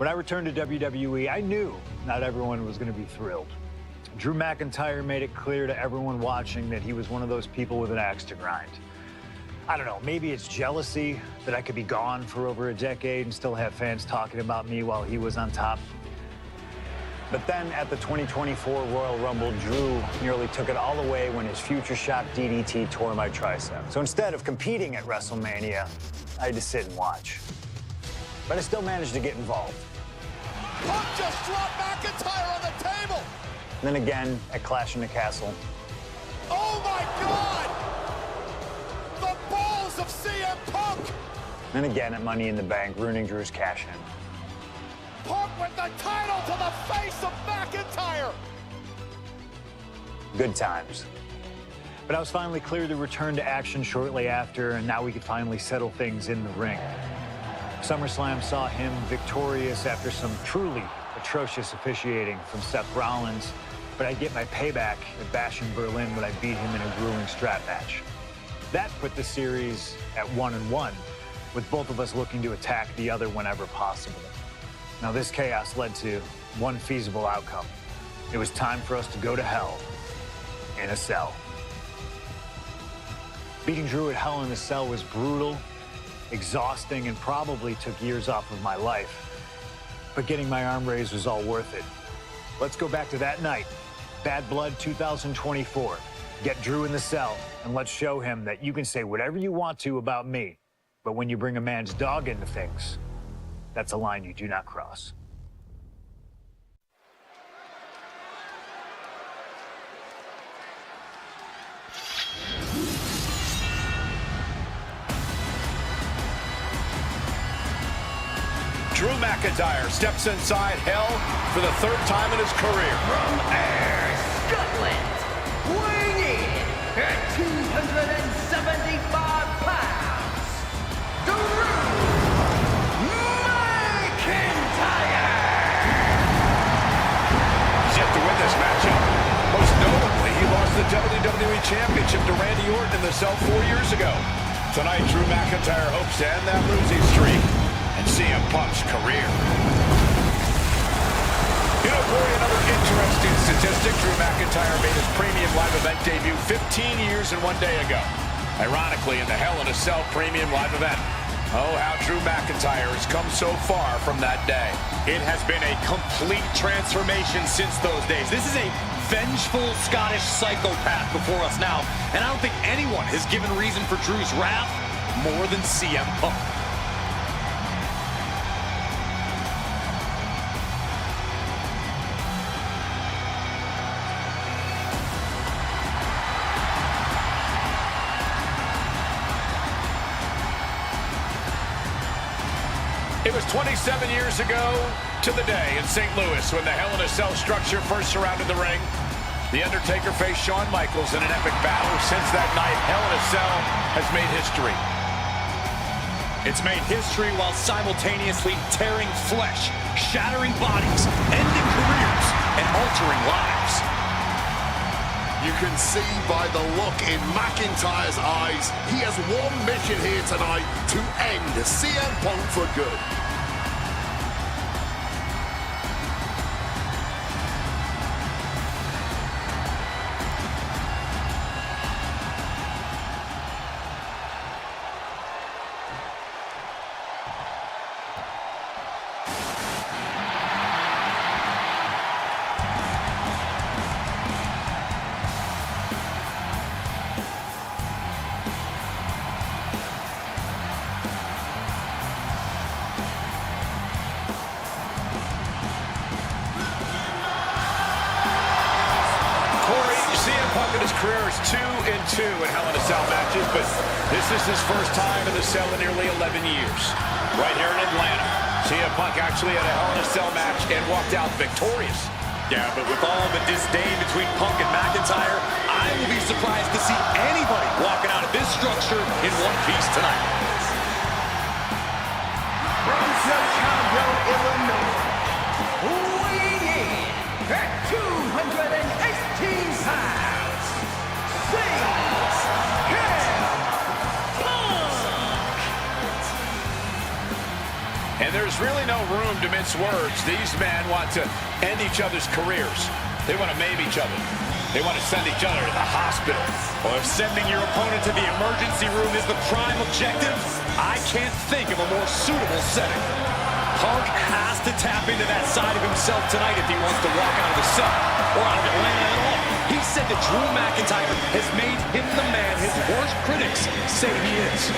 When I returned to WWE, I knew not everyone was going to be thrilled. Drew McIntyre made it clear to everyone watching that he was one of those people with an axe to grind. I don't know, maybe it's jealousy that I could be gone for over a decade and still have fans talking about me while he was on top. But then at the 2024 Royal Rumble, Drew nearly took it all away when his future shock DDT tore my tricep. So instead of competing at WrestleMania, I had to sit and watch. But I still managed to get involved. Punk just dropped McIntyre on the table! And then again at Clash in the Castle. Oh my God! The balls of CM Punk! And again at Money in the Bank, ruining Drew's cash-in. Punk with the title to the face of McIntyre! Good times. But I was finally cleared to return to action shortly after, and now we could finally settle things in the ring. SummerSlam saw him victorious after some truly atrocious officiating from Seth Rollins, but I'd get my payback at Bash in Berlin when I beat him in a grueling strap match. That put the series at 1-1, with both of us looking to attack the other whenever possible. Now this chaos led to one feasible outcome. It was time for us to go to hell in a cell. Beating Drew at Hell in a Cell was brutal, exhausting, and probably took years off of my life. But getting my arm raised was all worth it. Let's go back to that night, Bad Blood 2024. Get Drew in the cell, and let's show him that you can say whatever you want to about me, but when you bring a man's dog into things, that's a line you do not cross. Drew McIntyre steps inside hell for the third time in his career. From Ayr, Scotland, weighing in at 275 pounds, Drew McIntyre! He's yet to win this matchup. Most notably, he lost the WWE Championship to Randy Orton in the cell 4 years ago. Tonight, Drew McIntyre hopes to end that losing streak and CM Punk's career. You know, Corey, another interesting statistic statistic, Drew McIntyre made his premium live event debut 15 years and 1 day ago. Ironically, in the Hell in a Cell premium live event. Oh, how Drew McIntyre has come so far from that day. It has been a complete transformation since those days. This is a vengeful Scottish psychopath before us now, and I don't think anyone has given reason for Drew's wrath more than CM Punk. It was 27 years ago to the day in St. Louis when the Hell in a Cell structure first surrounded the ring. The Undertaker faced Shawn Michaels in an epic battle. Since that night, Hell in a Cell has made history. It's made history while simultaneously tearing flesh, shattering bodies, ending careers, and altering lives. You can see by the look in McIntyre's eyes, he has one mission here tonight: to end CM Punk for good. His career is 2-2 in Hell in a Cell matches, but this is his first time in the cell in nearly 11 years. Right here in Atlanta, CM Punk actually had a Hell in a Cell match and walked out victorious. Yeah, but with all the disdain between Punk and McIntyre, I will be surprised to see anybody walking out of this structure in one piece tonight. From Chicago, Illinois, weighing in at 218 pounds, and there's really no room to mince words. These men want to end each other's careers. They want to maim each other. They want to send each other to the hospital. Well, if sending your opponent to the emergency room is the prime objective, I can't think of a more suitable setting. Punk has to tap into that side of himself tonight if he wants to walk out of the cell, or out of Atlanta at all. He said that Drew McIntyre has made him the man his worst critics say he is.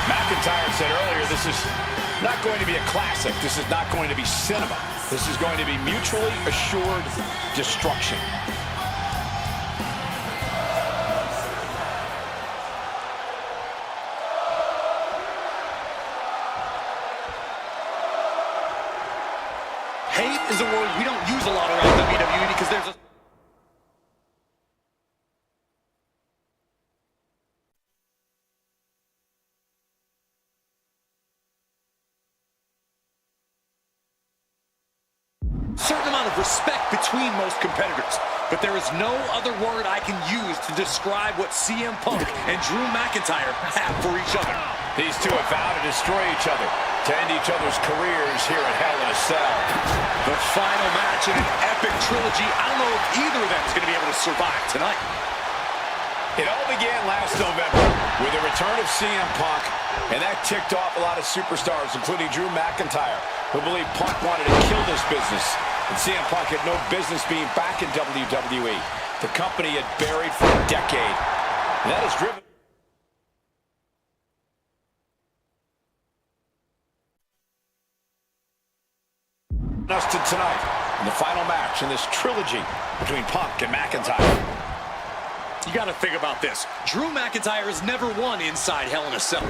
McIntyre said earlier, this is not going to be a classic. This is not going to be cinema. This is going to be mutually assured destruction. Hate is a word we don't use a lot around WWE because there's a certain amount of respect between most competitors, but there is no other word I can use to describe what CM Punk and Drew McIntyre have for each other. These two have vowed to destroy each other, to end each other's careers here at Hell in a Cell. The final match in an epic trilogy. I don't know if either of them is going to be able to survive tonight. It all began last November with the return of CM Punk, and that ticked off a lot of superstars, including Drew McIntyre, who believed Punk wanted to kill this business, and CM Punk had no business being back in WWE. The company had buried for a decade, and that has driven us to tonight, in the final match in this trilogy between Punk and McIntyre. You got to think about this. Drew McIntyre has never won inside Hell in a Cell.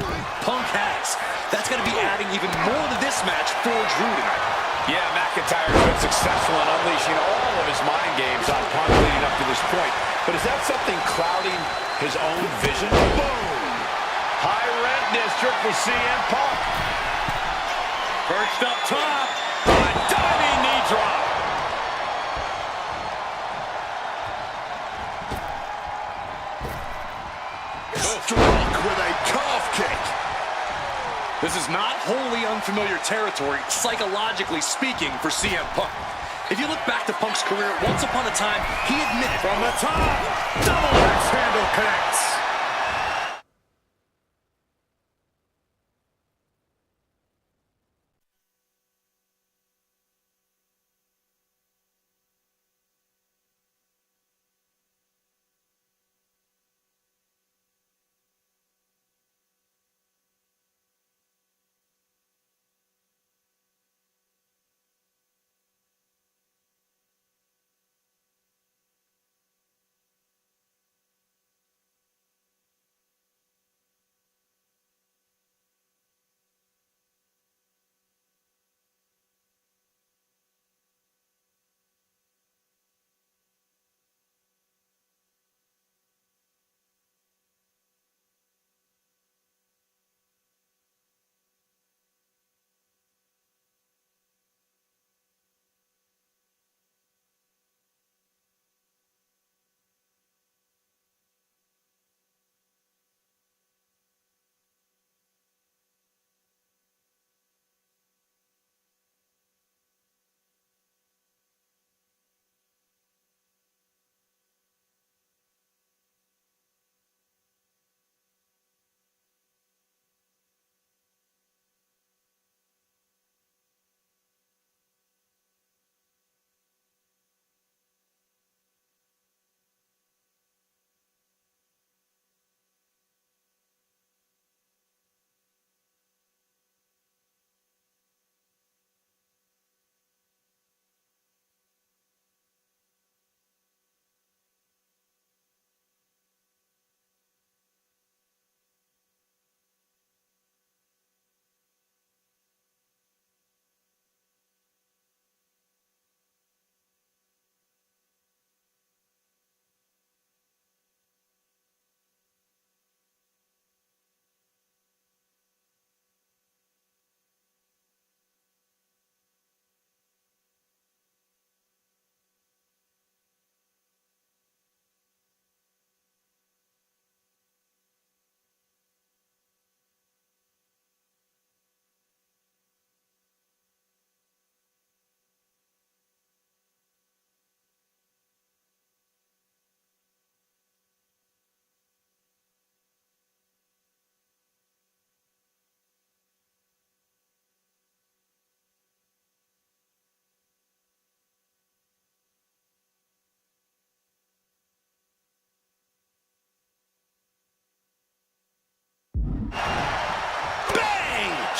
Punk has. That's going to be adding even more to this match for Drew tonight. Yeah, McIntyre's been successful in unleashing all of his mind games on Punk leading up to this point. But is that something clouding his own vision? Boom! High rent district for CM Punk. Perched up top. A diving knee drop. Strike with a calf kick. This is not wholly unfamiliar territory, psychologically speaking, for CM Punk. If you look back to Punk's career, once upon a time, he admitted From the top, double axe handle connects.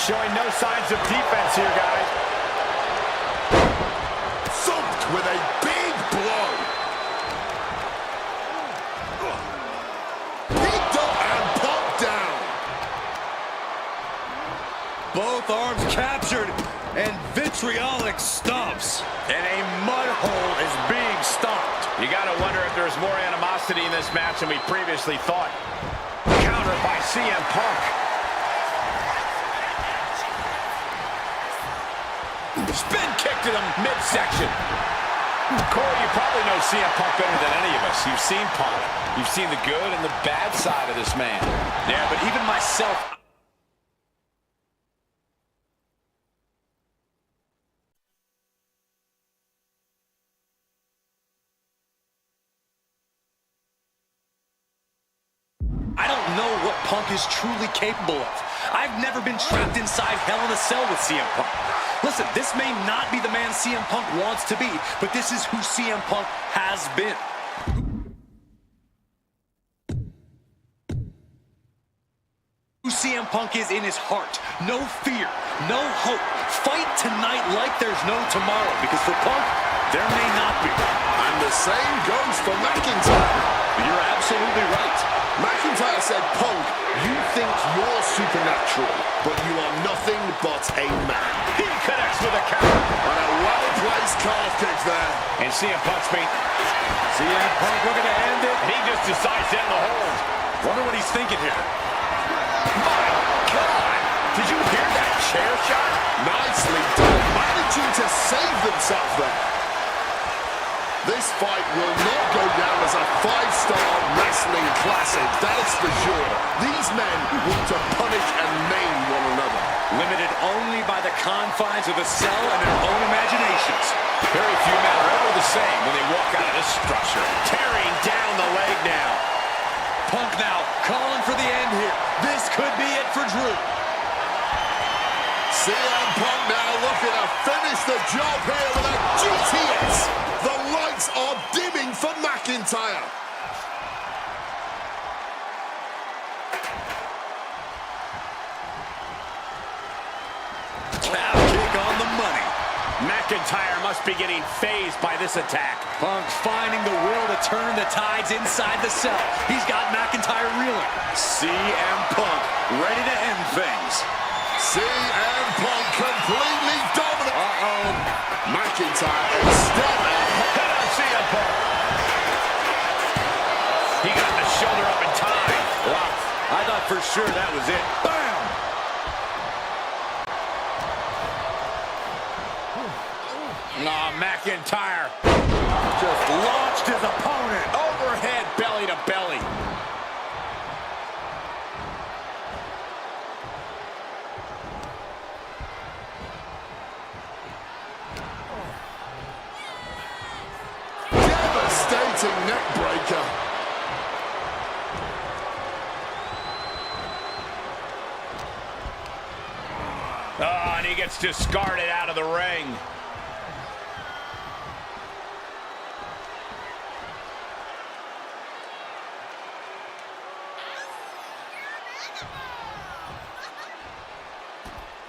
Showing no signs of defense here, guys. Thumped with a big blow. Picked up and pumped down. both arms captured and vitriolic stomps. And a mud hole is being stomped. You got to wonder if there's more animosity in this match than we previously thought. Countered by CM Punk. Spin kick to the midsection. Corey, you probably know CM Punk better than any of us. You've seen Punk. You've seen the good and the bad side of this man. Yeah, but even myself... I don't know what Punk is truly capable of. I've never been trapped inside Hell in a Cell with CM Punk. Listen, this may not be the man CM Punk wants to be, but this is who CM Punk has been. Who CM Punk is in his heart. No fear, no hope. Fight tonight like there's no tomorrow, because for Punk, there may not be. And the same goes for McIntyre. You're absolutely right. McIntyre said, Punk, you think you're supernatural, but you are nothing but a man. He connects with a counter. And a well-placed calf kick there. And CM Punk's feet. CM Punk looking to end it. He just decides to end the hold. Wonder what he's thinking here. My God! Did you hear that chair shot? Nicely done. Managing to save themselves there. This fight will not go down as a 5-star wrestling classic, that's for sure. confines of the cell and their own imaginations. Very few men are ever the same when they walk out of this structure. Tearing down the leg now. Punk now calling for the end here. This could be it for Drew. CM Punk now looking to finish the job here with a GTS. The lights are dimming for McIntyre. Calf kick on the money. McIntyre must be getting phased by this attack. Punk finding the will to turn the tides inside the cell. He's got McIntyre reeling. CM Punk ready to end things. CM Punk completely dominant. McIntyre instead Head on CM Punk. He got the shoulder up in time. Wow. I thought for sure that was it. Bam! McIntyre just launched his opponent overhead, belly to belly. devastating neck breaker. Oh, and he gets discarded out of the ring.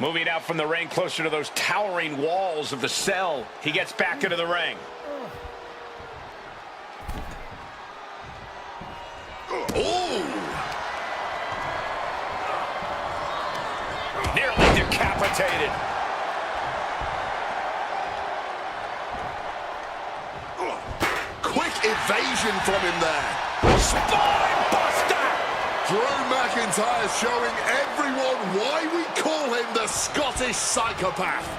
Moving out from the ring closer to those towering walls of the cell. He gets back into the ring. Oh! Nearly decapitated. Quick evasion from him there. Spine buster! Drew McIntyre showing everyone why we call him the Scottish psychopath.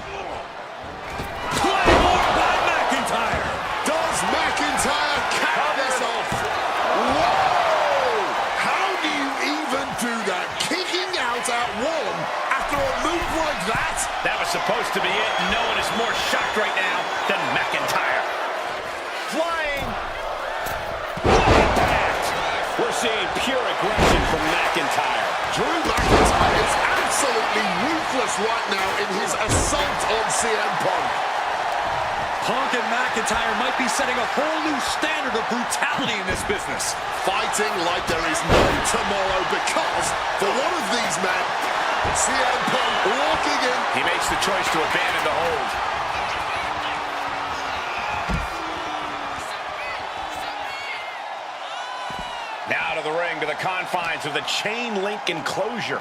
Claymore by McIntyre. Does McIntyre cap this off? Whoa! How do you even do that? Kicking out at one after a move like that? That was supposed to be it. No one is more shocked right now than McIntyre. Flying. Impact. We're seeing pure aggression from McIntyre. Drew McIntyre is absolutely ruthless right now in his assault on CM Punk. Punk and McIntyre might be setting a whole new standard of brutality in this business. Fighting like there is no tomorrow because for one of these men, CM Punk walking in. He makes the choice to abandon the hold. Now to the ring, to the confines of the chain link enclosure.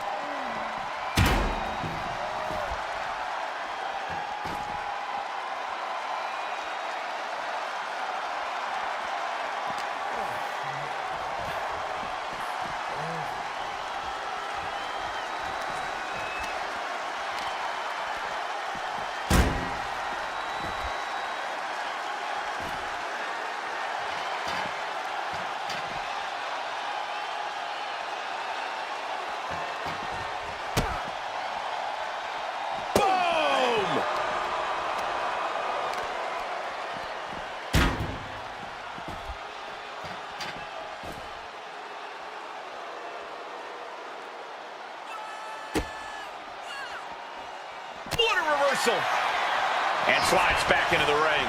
What a reversal! And slides back into the ring.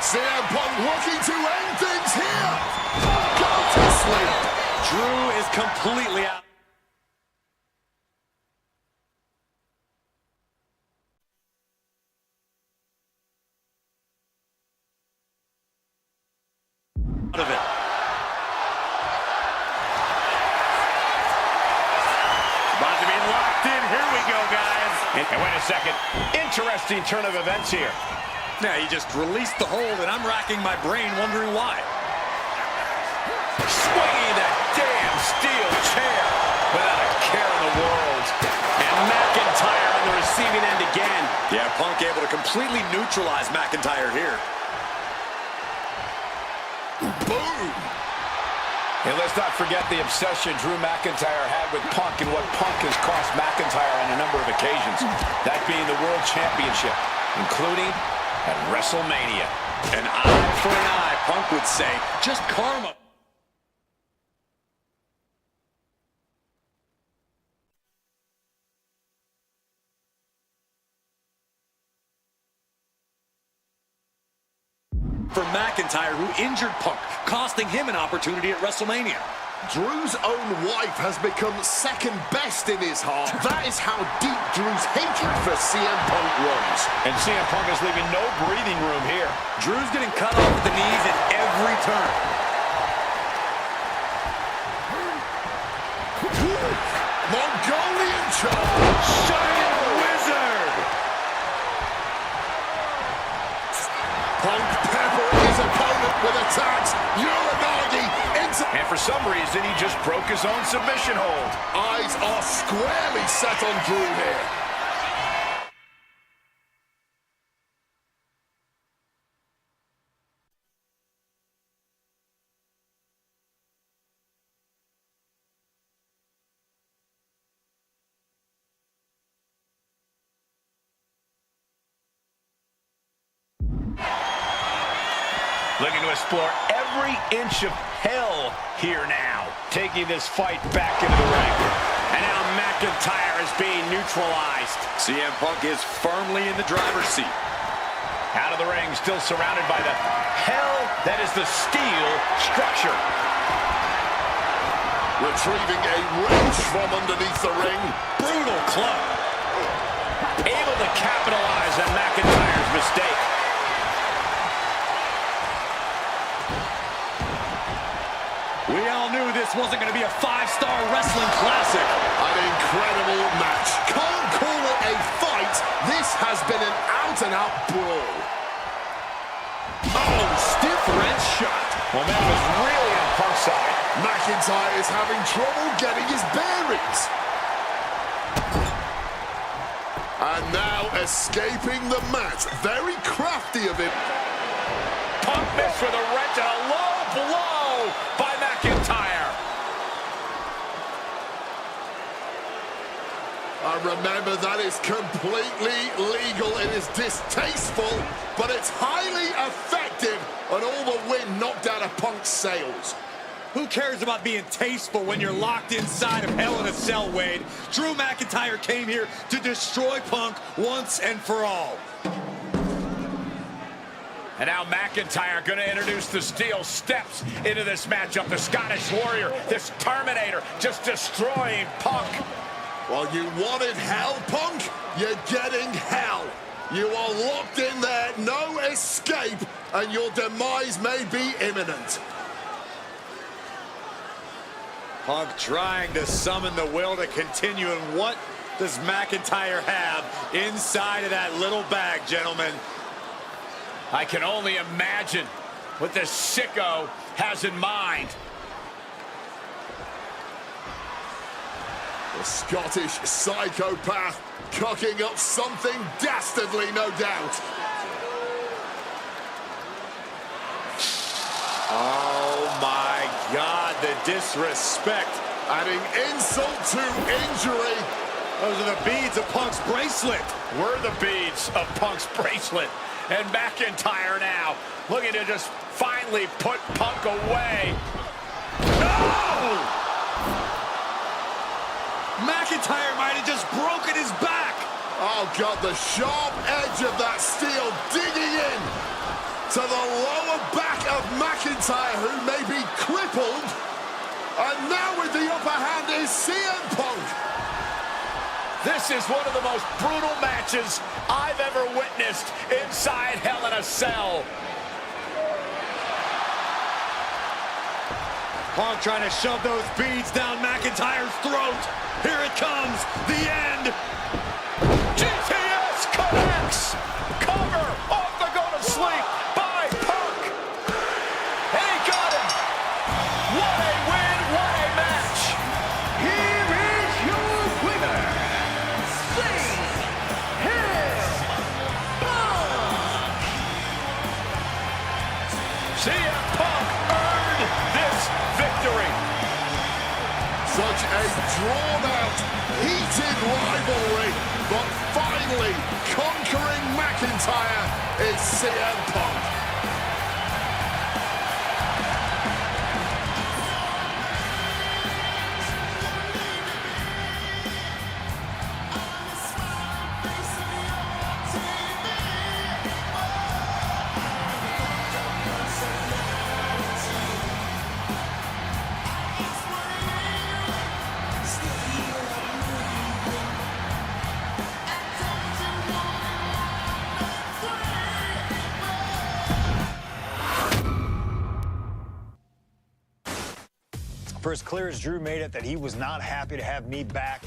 CM Punk looking to end things here. Go to sleep. Drew is completely out. Of it. About to be locked in. Here we go, guys. And wait a second. Interesting turn of events here. Yeah, he just released the hold, and I'm racking my brain wondering why. Swinging that damn steel chair without a care in the world. And McIntyre on the receiving end again. Yeah, Punk able to completely neutralize McIntyre here. Boom. And let's not forget the obsession Drew McIntyre had with Punk and what Punk has cost McIntyre on a number of occasions. That being the World Championship, including at WrestleMania. An eye for an eye, Punk would say. Just karma. For McIntyre, who injured Punk, costing him an opportunity at WrestleMania. Drew's own wife has become second best in his heart. That is how deep Drew's hatred for CM Punk runs. And CM Punk is leaving no breathing room here. Drew's getting cut off at the knees at every turn. Mongolian charge. Giant Wizard! Punk peppering his opponent with attacks. Uranagi into... And for some reason, he just broke his own submission hold. Eyes are squarely set on Drew here. Looking to explore every inch of hell here now. Taking this fight back into the ring. And now McIntyre is being neutralized. CM Punk is firmly in the driver's seat. Out of the ring, still surrounded by the hell that is the steel structure. Retrieving a wrench from underneath the ring. Brutal club. Able to capitalize on McIntyre's mistake. We all knew this wasn't going to be a five-star wrestling classic. An incredible match. Can't call it a fight. This has been an out-and-out brawl. Oh, stiff wrench shot. Momentum is really on Punk's side. McIntyre is having trouble getting his bearings. And now escaping the mat. Very crafty of him. Punk missed with a wrench and a low blow by McIntyre. And remember, that is completely legal. It is distasteful, but it's highly effective. And all the wind knocked out of Punk's sails. Who cares about being tasteful when you're locked inside of Hell in a Cell, Wade? Drew McIntyre came here to destroy Punk once and for all. And now McIntyre going to introduce the steel steps into this matchup. The Scottish Warrior, this Terminator, just destroying Punk. Well, you wanted hell, Punk? You're getting hell. You are locked in there, no escape, and your demise may be imminent. Punk trying to summon the will to continue, and what does McIntyre have inside of that little bag, gentlemen? I can only imagine what this sicko has in mind. The Scottish psychopath cocking up something dastardly, no doubt. Oh my God, the disrespect. Adding insult to injury. Those are the beads of Punk's bracelet. Were the beads of Punk's bracelet. And McIntyre now looking to just finally put Punk away. No! McIntyre might have just broken his back. Oh, God, the sharp edge of that steel digging in to the lower back of McIntyre, who may be crippled. And now with the upper hand is CM Punk. This is one of the most brutal matches I've ever witnessed inside Hell in a Cell. Punk trying to shove those beads down McIntyre's throat. Here it comes, the end. GTS connects. Cover off the go to sleep by Punk. And he got him. What a win, what a match. Here is your winner, CM Punk. CM Punk earned this victory. Such a drawn-out, heated rivalry, but finally conquering McIntyre is CM Punk. For as clear as Drew made it that he was not happy to have me back,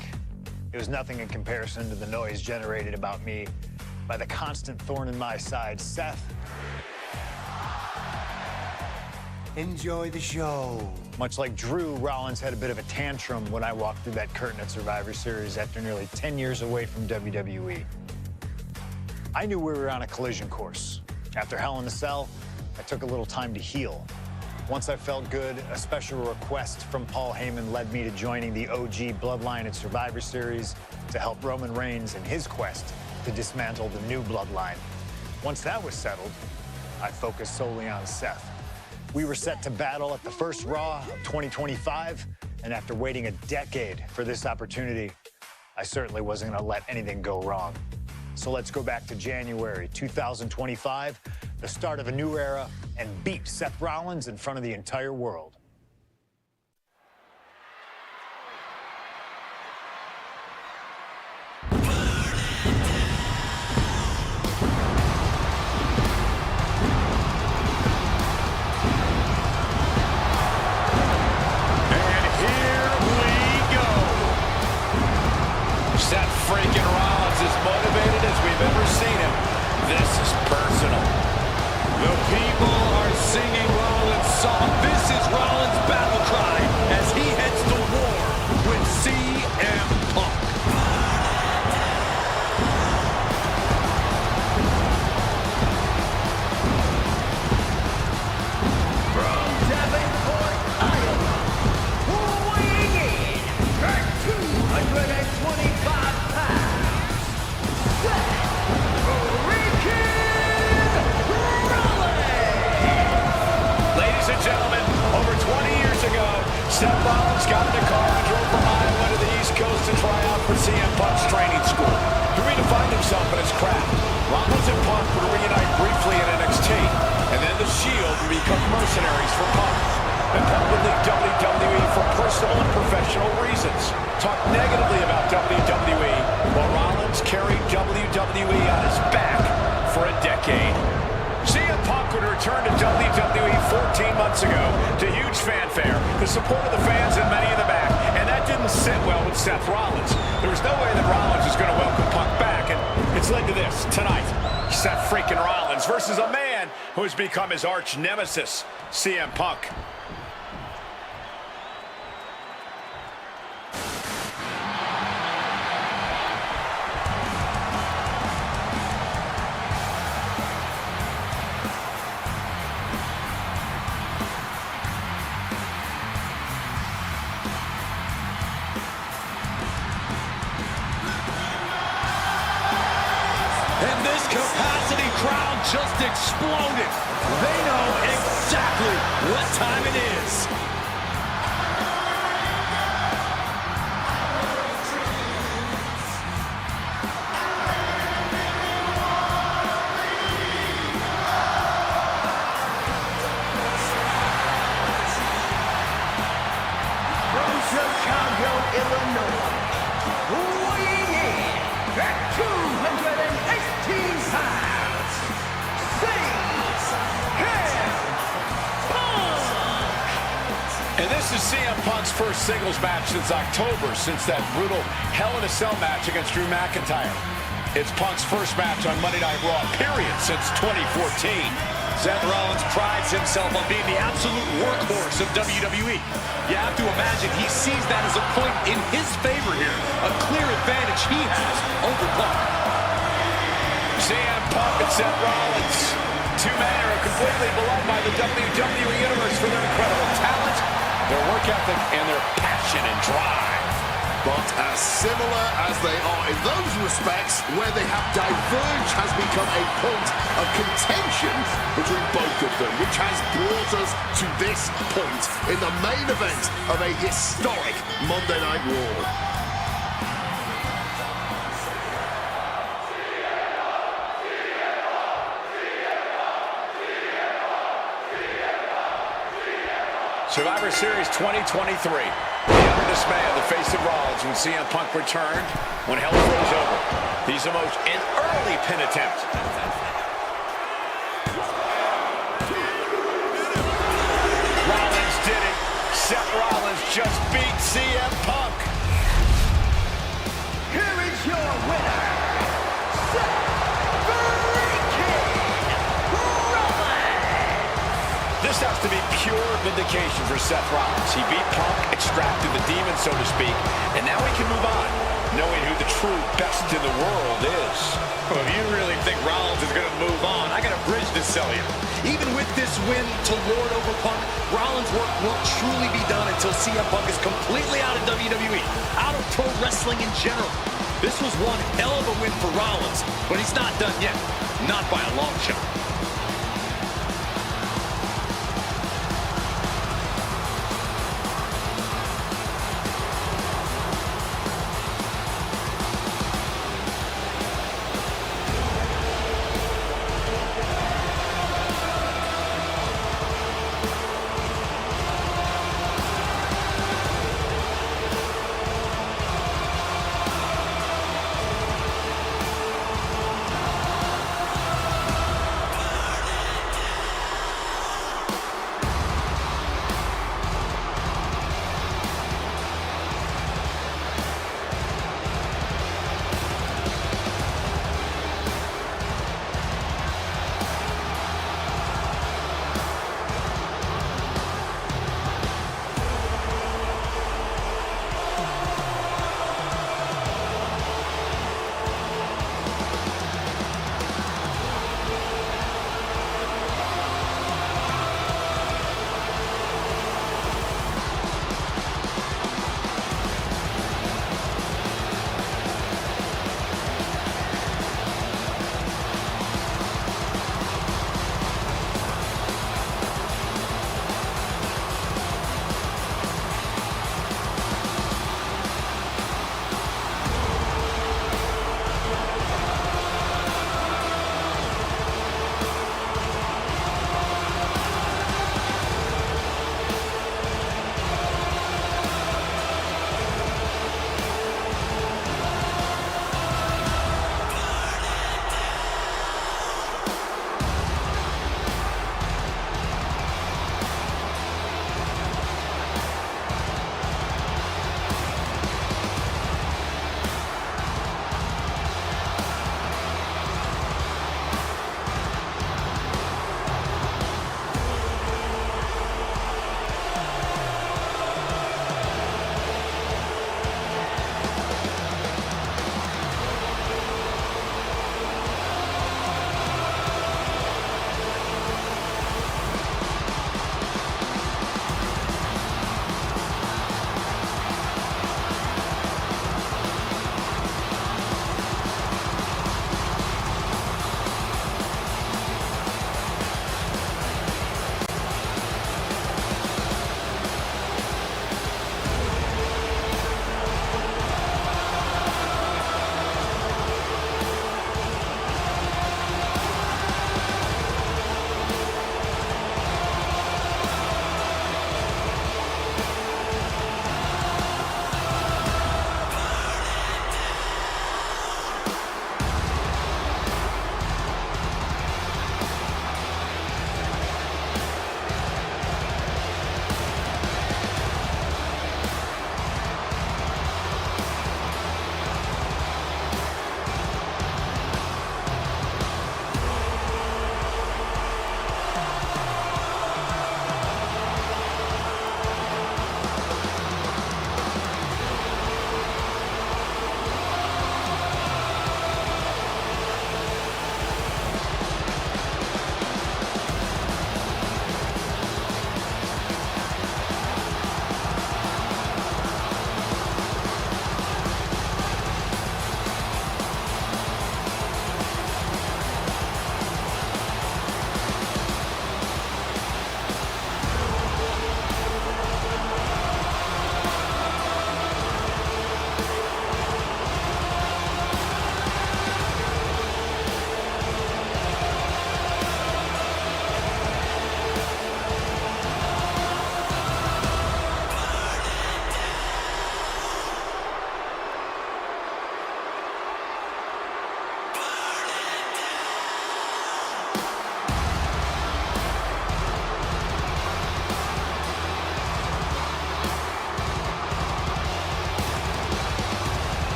it was nothing in comparison to the noise generated about me by the constant thorn in my side, Seth. Enjoy the show. Much like Drew, Rollins had a bit of a tantrum when I walked through that curtain at Survivor Series after nearly 10 years away from WWE. I knew we were on a collision course. After Hell in a Cell, I took a little time to heal. Once I felt good, a special request from Paul Heyman led me to joining the OG Bloodline at Survivor Series to help Roman Reigns in his quest to dismantle the new Bloodline. Once that was settled, I focused solely on Seth. We were set to battle at the first Raw of 2025, and after waiting a decade for this opportunity, I certainly wasn't going to let anything go wrong. So let's go back to January 2025, the start of a new era, and beat Seth Rollins in front of the entire world. Seth freaking Rollins is motivated as we've ever seen him. This is personal. The people are singing Rollins' song. This is Rollins' battle cry as he heads to war with CM Punk. From Davenport, Iowa, weighing in at 225 pounds, Seth Ladies and gentlemen, over 20 years ago, Seth Rollins got in a car and drove from Iowa to the East Coast to try out for CM Punk's training school. He redefined himself in his craft. Rollins and Punk would reunite briefly in NXT, and then the Shield would become mercenaries for Punk. And Punk would leave WWE for personal and professional reasons. Talk negatively about WWE, while Rollins carried WWE on his back for a decade. CM Punk would return to WWE 14 months ago to huge fanfare, the support of the fans and many in the back, and that didn't sit well with Seth Rollins. There was no way that Rollins was going to welcome Punk back, and it's led to this tonight. Seth freaking Rollins versus a man who has become his arch nemesis, CM Punk. And this capacity crowd just exploded. They know exactly what time it is. from Chicago, Illinois, weighing in at 218 pounds, And this is CM Punk's first singles match since October, since that brutal Hell in a Cell match against Drew McIntyre. It's Punk's first match on Monday Night Raw, period, since 2014. Seth Rollins prides himself on being the absolute workhorse of WWE. You have to imagine he sees that as a point in his favor here, a clear advantage he has over Punk. CM Punk and Seth Rollins, two men who are completely beloved by the WWE Universe for their incredible talent Their work ethic and their passion and drive. But as similar as they are in those respects, where they have diverged has become a point of contention between both of them, which has brought us to this point in the main event of a historic Monday Night Raw. Survivor Series 2023. The utter dismay of the face of Rollins when CM Punk returned, when hell froze over. These emotes an early pin attempt. Rollins did it. Seth Rollins just beat CM Punk. Here is your winner, Seth freaking Rollins. This has to be pure vindication for Seth Rollins. He beat Punk, extracted the demon, so to speak, and now we can move on, knowing who the true best in the world is. Well, if you really think Rollins is going to move on, I got a bridge to sell you. Even with this win to lord over Punk, Rollins' work won't truly be done until CM Punk is completely out of WWE, out of pro wrestling in general. This was one hell of a win for Rollins, but he's not done yet. Not by a long shot.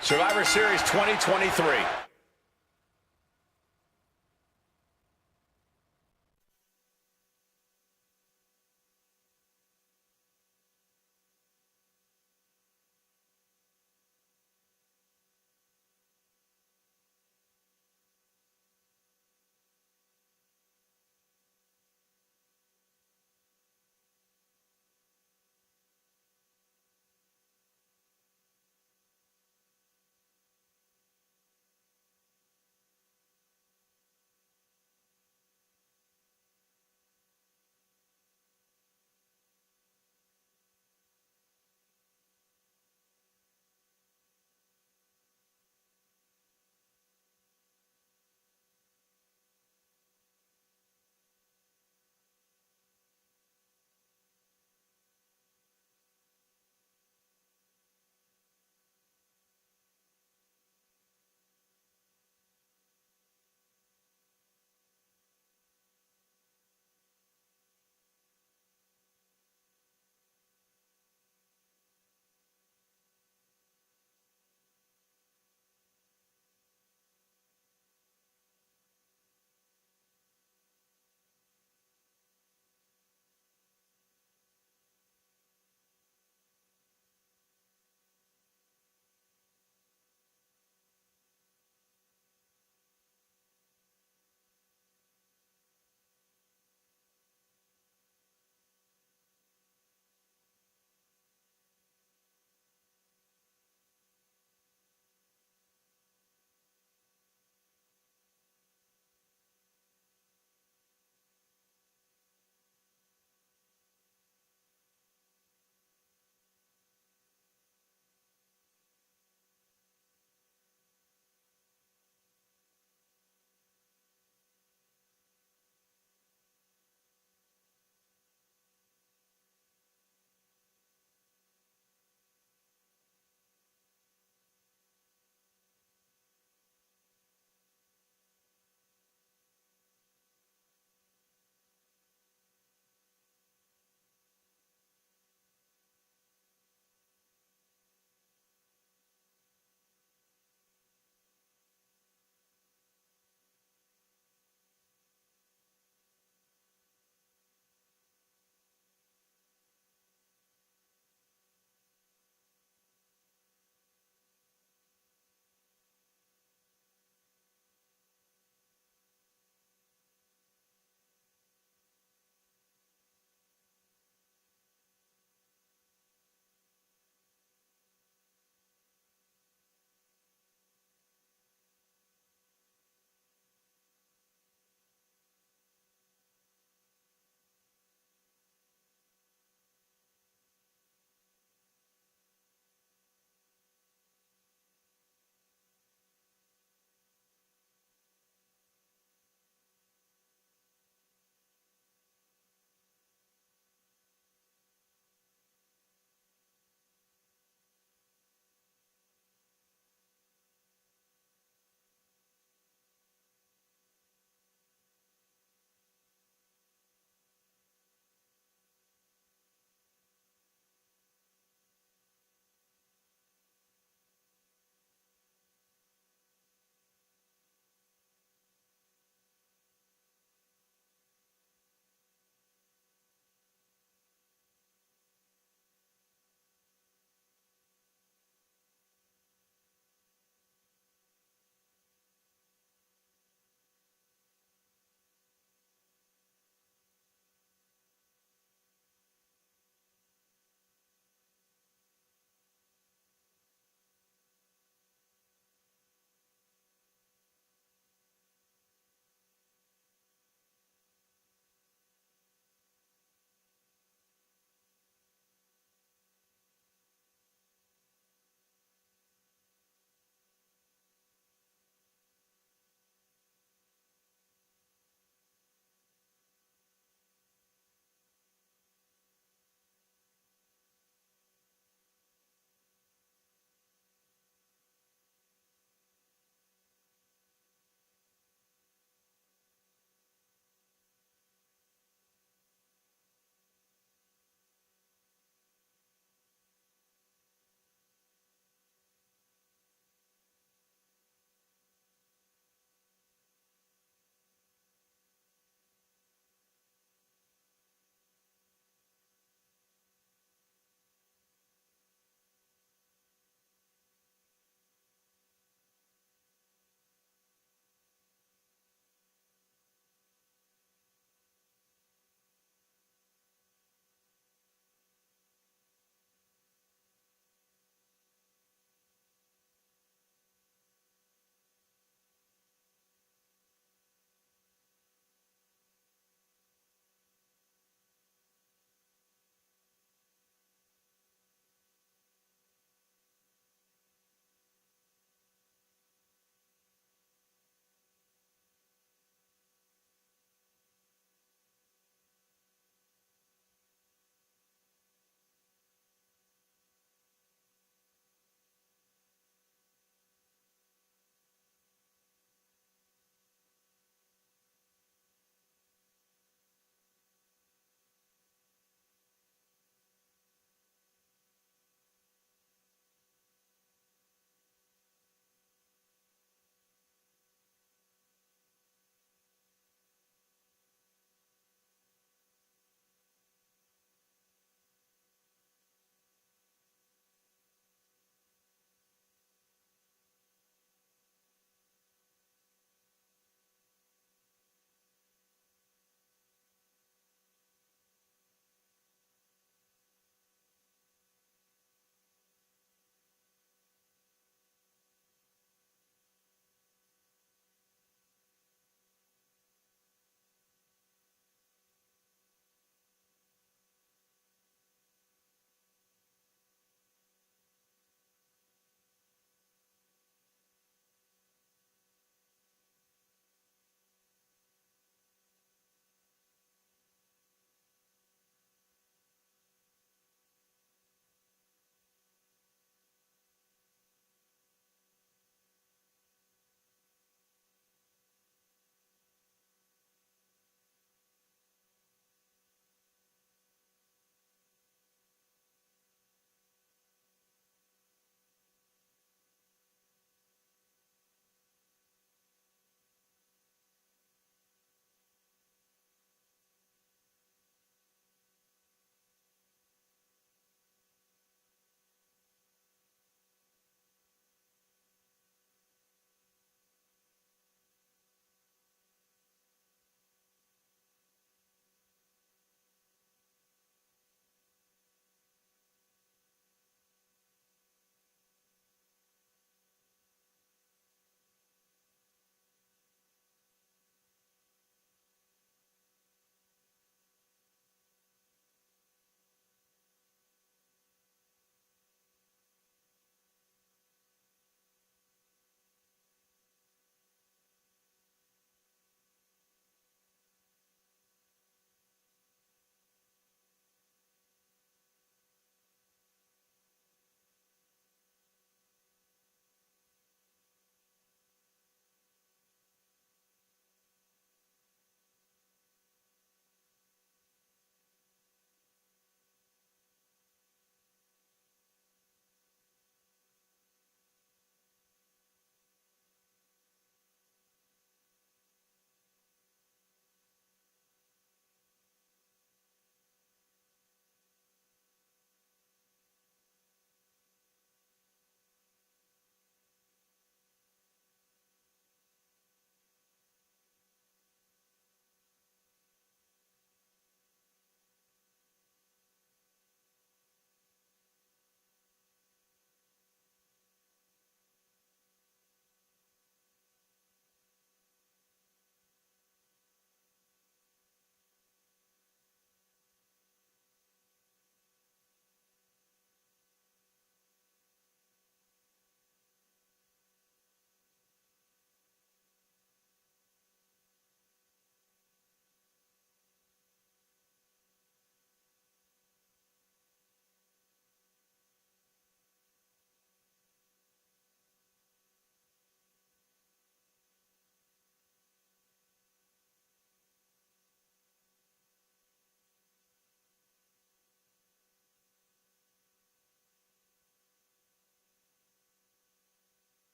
Survivor Series 2023.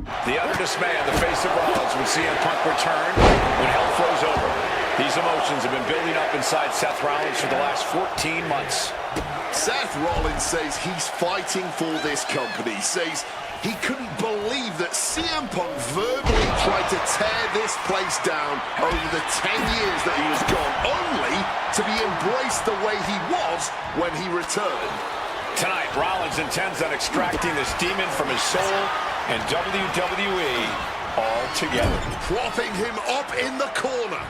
The utter dismay on the face of Rollins when CM Punk returned when hell froze over. These emotions have been building up inside Seth Rollins for the last 14 months. Seth Rollins says he's fighting for this company, says he couldn't believe that CM Punk verbally tried to tear this place down over the 10 years that he was gone, only to be embraced the way he was when he returned. Tonight, Rollins intends on extracting this demon from his soul and WWE altogether. Propping him up in the corner.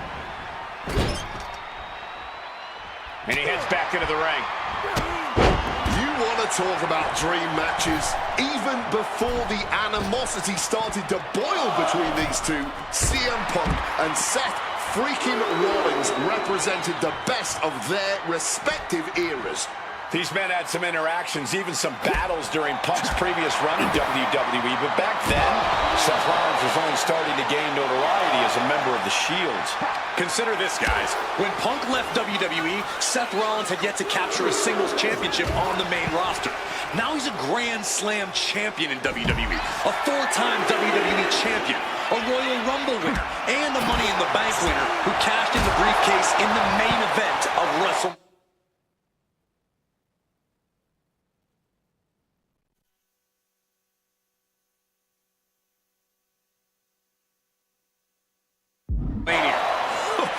And he heads back into the ring. You want to talk about dream matches? Even before the animosity started to boil between these two, CM Punk and Seth freaking Rollins represented the best of their respective eras. These men had some interactions, even some battles during Punk's previous run in WWE, but back then, Seth Rollins was only starting to gain notoriety as a member of the Shield. Consider this, guys. When Punk left WWE, Seth Rollins had yet to capture a singles championship on the main roster. Now he's a Grand Slam champion in WWE, a four-time WWE champion, a Royal Rumble winner, and a Money in the Bank winner who cashed in the briefcase in the main event of WrestleMania.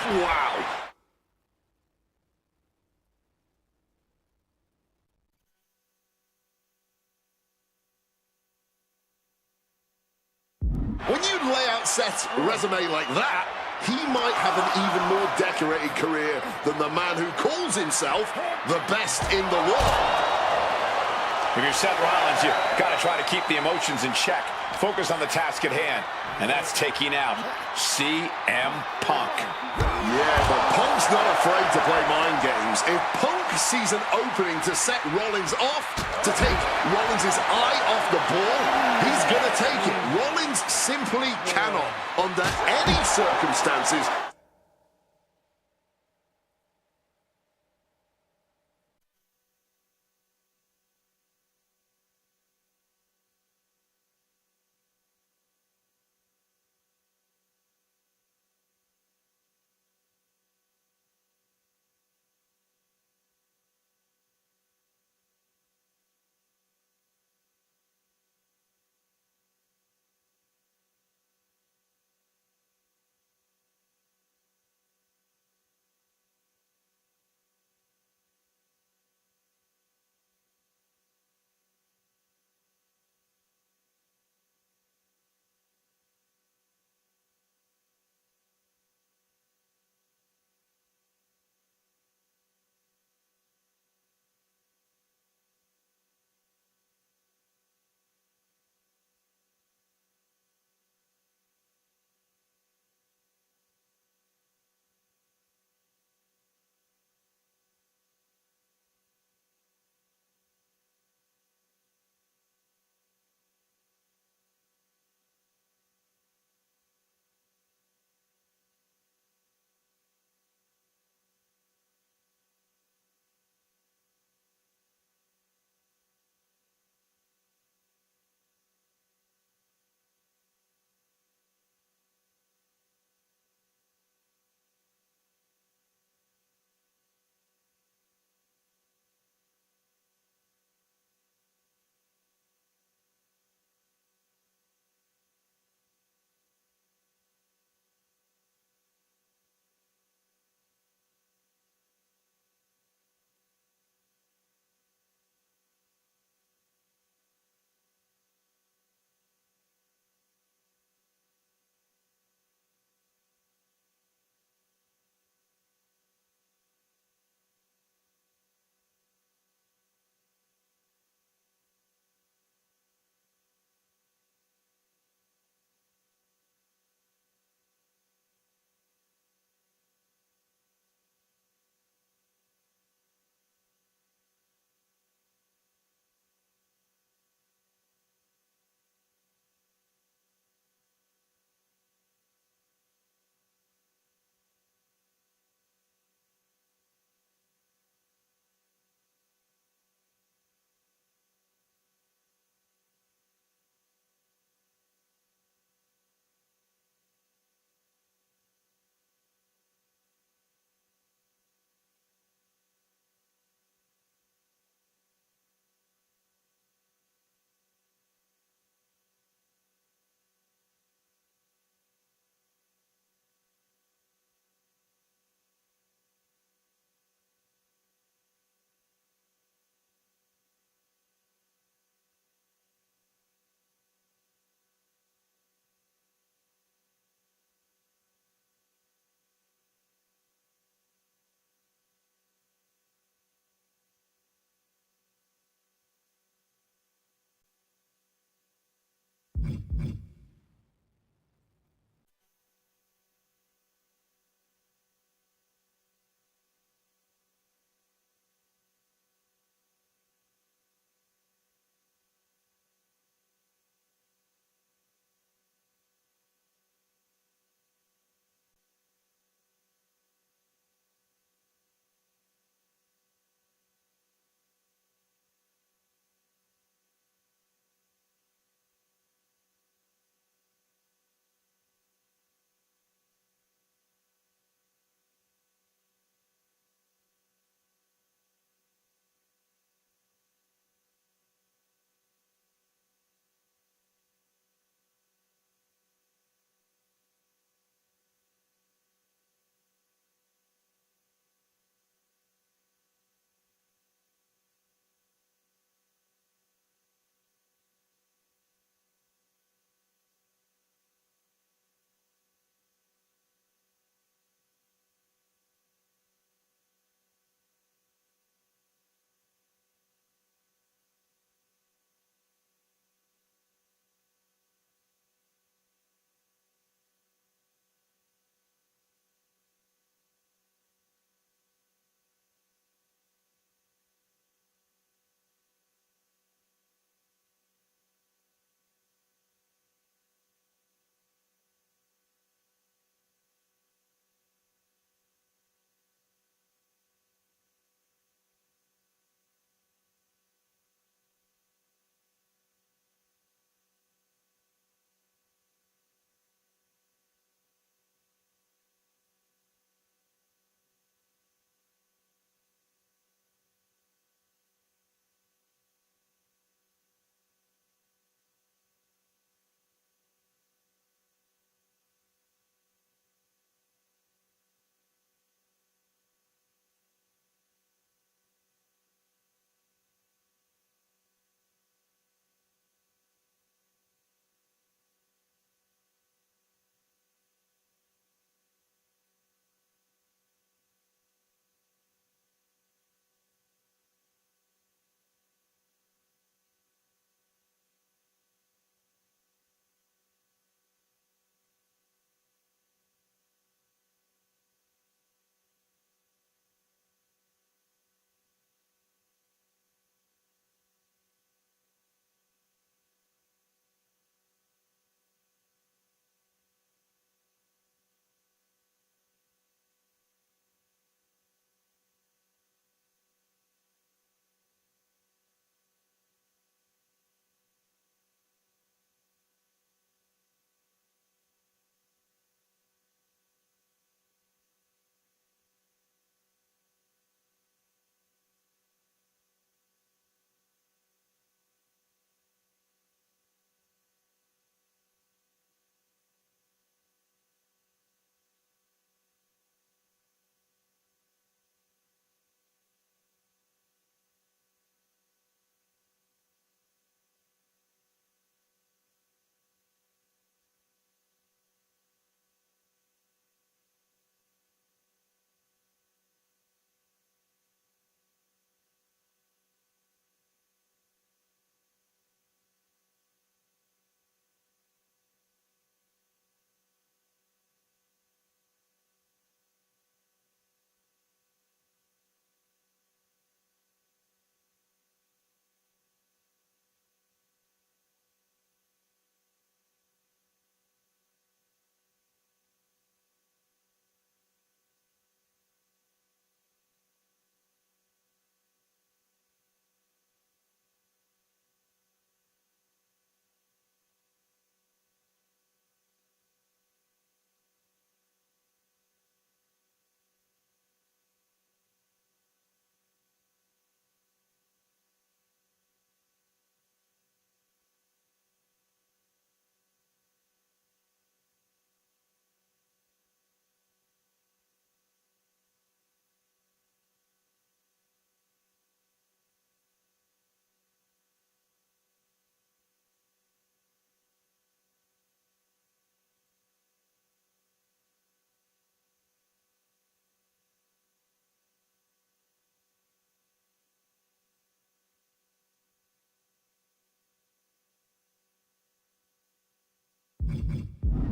Wow. When you lay out Seth's resume like that, he might have an even more decorated career than the man who calls himself the best in the world. If you're Seth Rollins, you've got to try to keep the emotions in check. Focus on the task at hand, and that's taking out CM Punk. Yeah, but Punk's not afraid to play mind games. If Punk sees an opening to set Rollins off, to take Rollins' eye off the ball, he's going to take it. Rollins simply cannot, under any circumstances,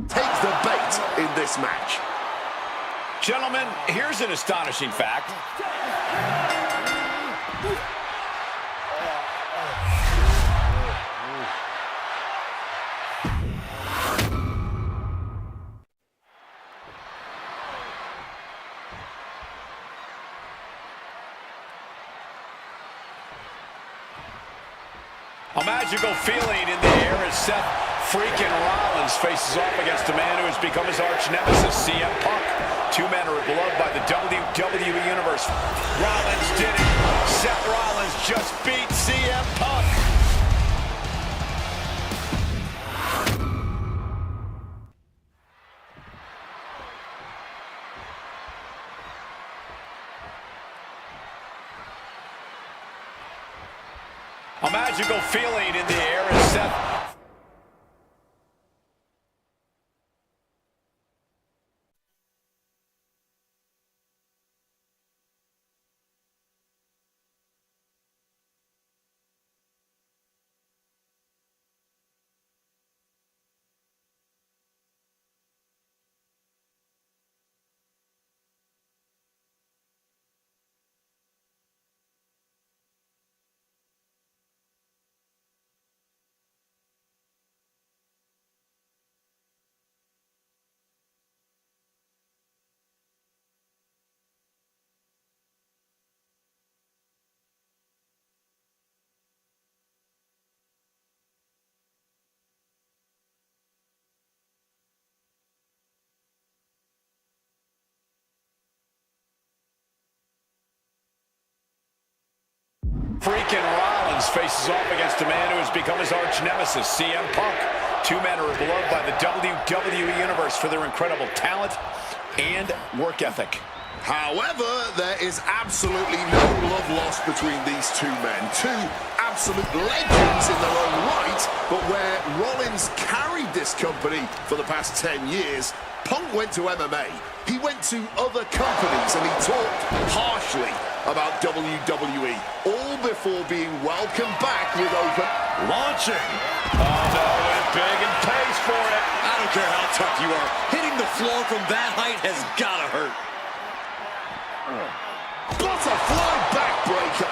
Take the bait in this match. Gentlemen, here's an astonishing fact. A magical feeling in the air as Seth freaking Rollins faces off against a man who has become his arch nemesis, CM Punk. Two men are beloved by the WWE Universe. Rollins did it. Seth Rollins just beat CM Punk. A magical feeling in the air as Seth... Freaking Rollins faces off against a man who has become his arch nemesis, CM Punk. Two men are beloved by the WWE Universe for their incredible talent and work ethic. However, there is absolutely no love lost between these two men. Two absolute legends in their own right, but where Rollins carried this company for the past 10 years, Punk went to MMA. He went to other companies and he talked harshly about WWE, all before being welcomed back with open... Launching. Oh, no, went big and pays for it. I don't care how tough you are. Hitting the floor from that height has got to hurt. Butterfly backbreaker.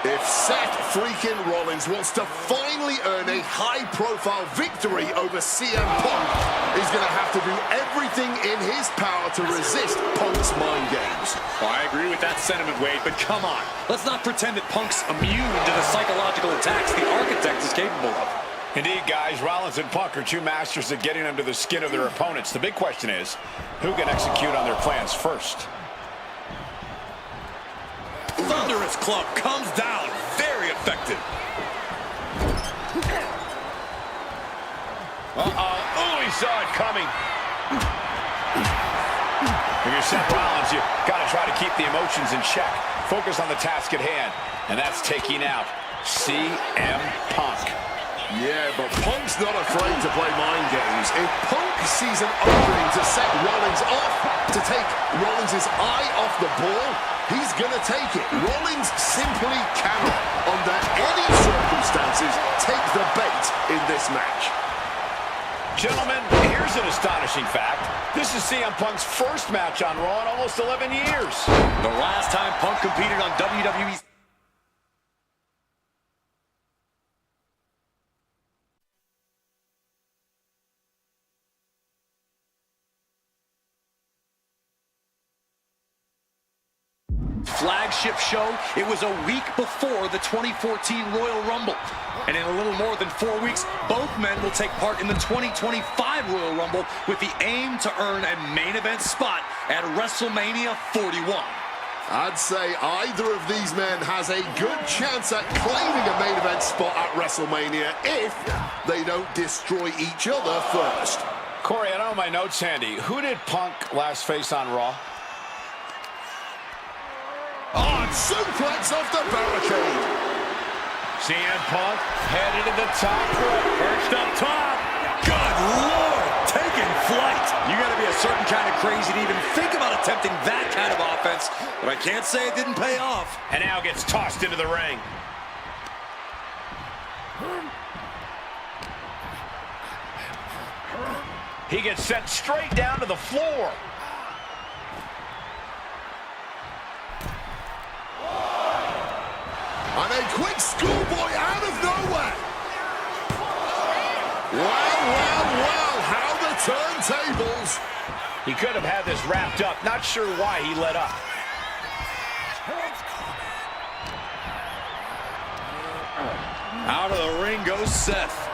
If Seth freaking Rollins wants to finally earn a high-profile victory over CM Punk, he's going to have to do everything in his power to resist Punk's mind games. Well, I agree with that sentiment, Wade, but come on. Let's not pretend that Punk's immune to the psychological attacks the Architect is capable of. Indeed, guys, Rollins and Punk are two masters at getting under the skin of their opponents. The big question is, who can execute on their plans first? Thunderous club comes down. Very effective. Oh, he saw it coming. If you're Seth Rollins, you got to try to keep the emotions in check. Focus on the task at hand, and that's taking out CM Punk. Yeah, but Punk's not afraid to play mind games. If Punk sees an opening to set Rollins off, to take Rollins' eye off the ball, he's going to take it. Rollins simply cannot, under any circumstances, take the bait in this match. Gentlemen, here's an astonishing fact. This is CM Punk's first match on Raw in almost 11 years. The last time Punk competed on WWE's... flagship show, it was a week before the 2014 Royal Rumble. And in a little more than 4 weeks, both men will take part in the 2025 Royal Rumble with the aim to earn a main event spot at WrestleMania 41. I'd say either of these men has a good chance at claiming a main event spot at WrestleMania if they don't destroy each other first. Corey, I don't have my notes handy. Who did Punk last face on Raw? Oh, suplex off the barricade. CM Punk headed to the top rope. Perched up top. Good Lord, taking flight. You got to be a certain kind of crazy to even think about attempting that kind of offense, but I can't say it didn't pay off. And now gets tossed into the ring. He gets sent straight down to the floor. And a quick schoolboy out of nowhere. Well, how the turntables. He could have had this wrapped up. Not sure why he let up. Out of the ring goes Seth.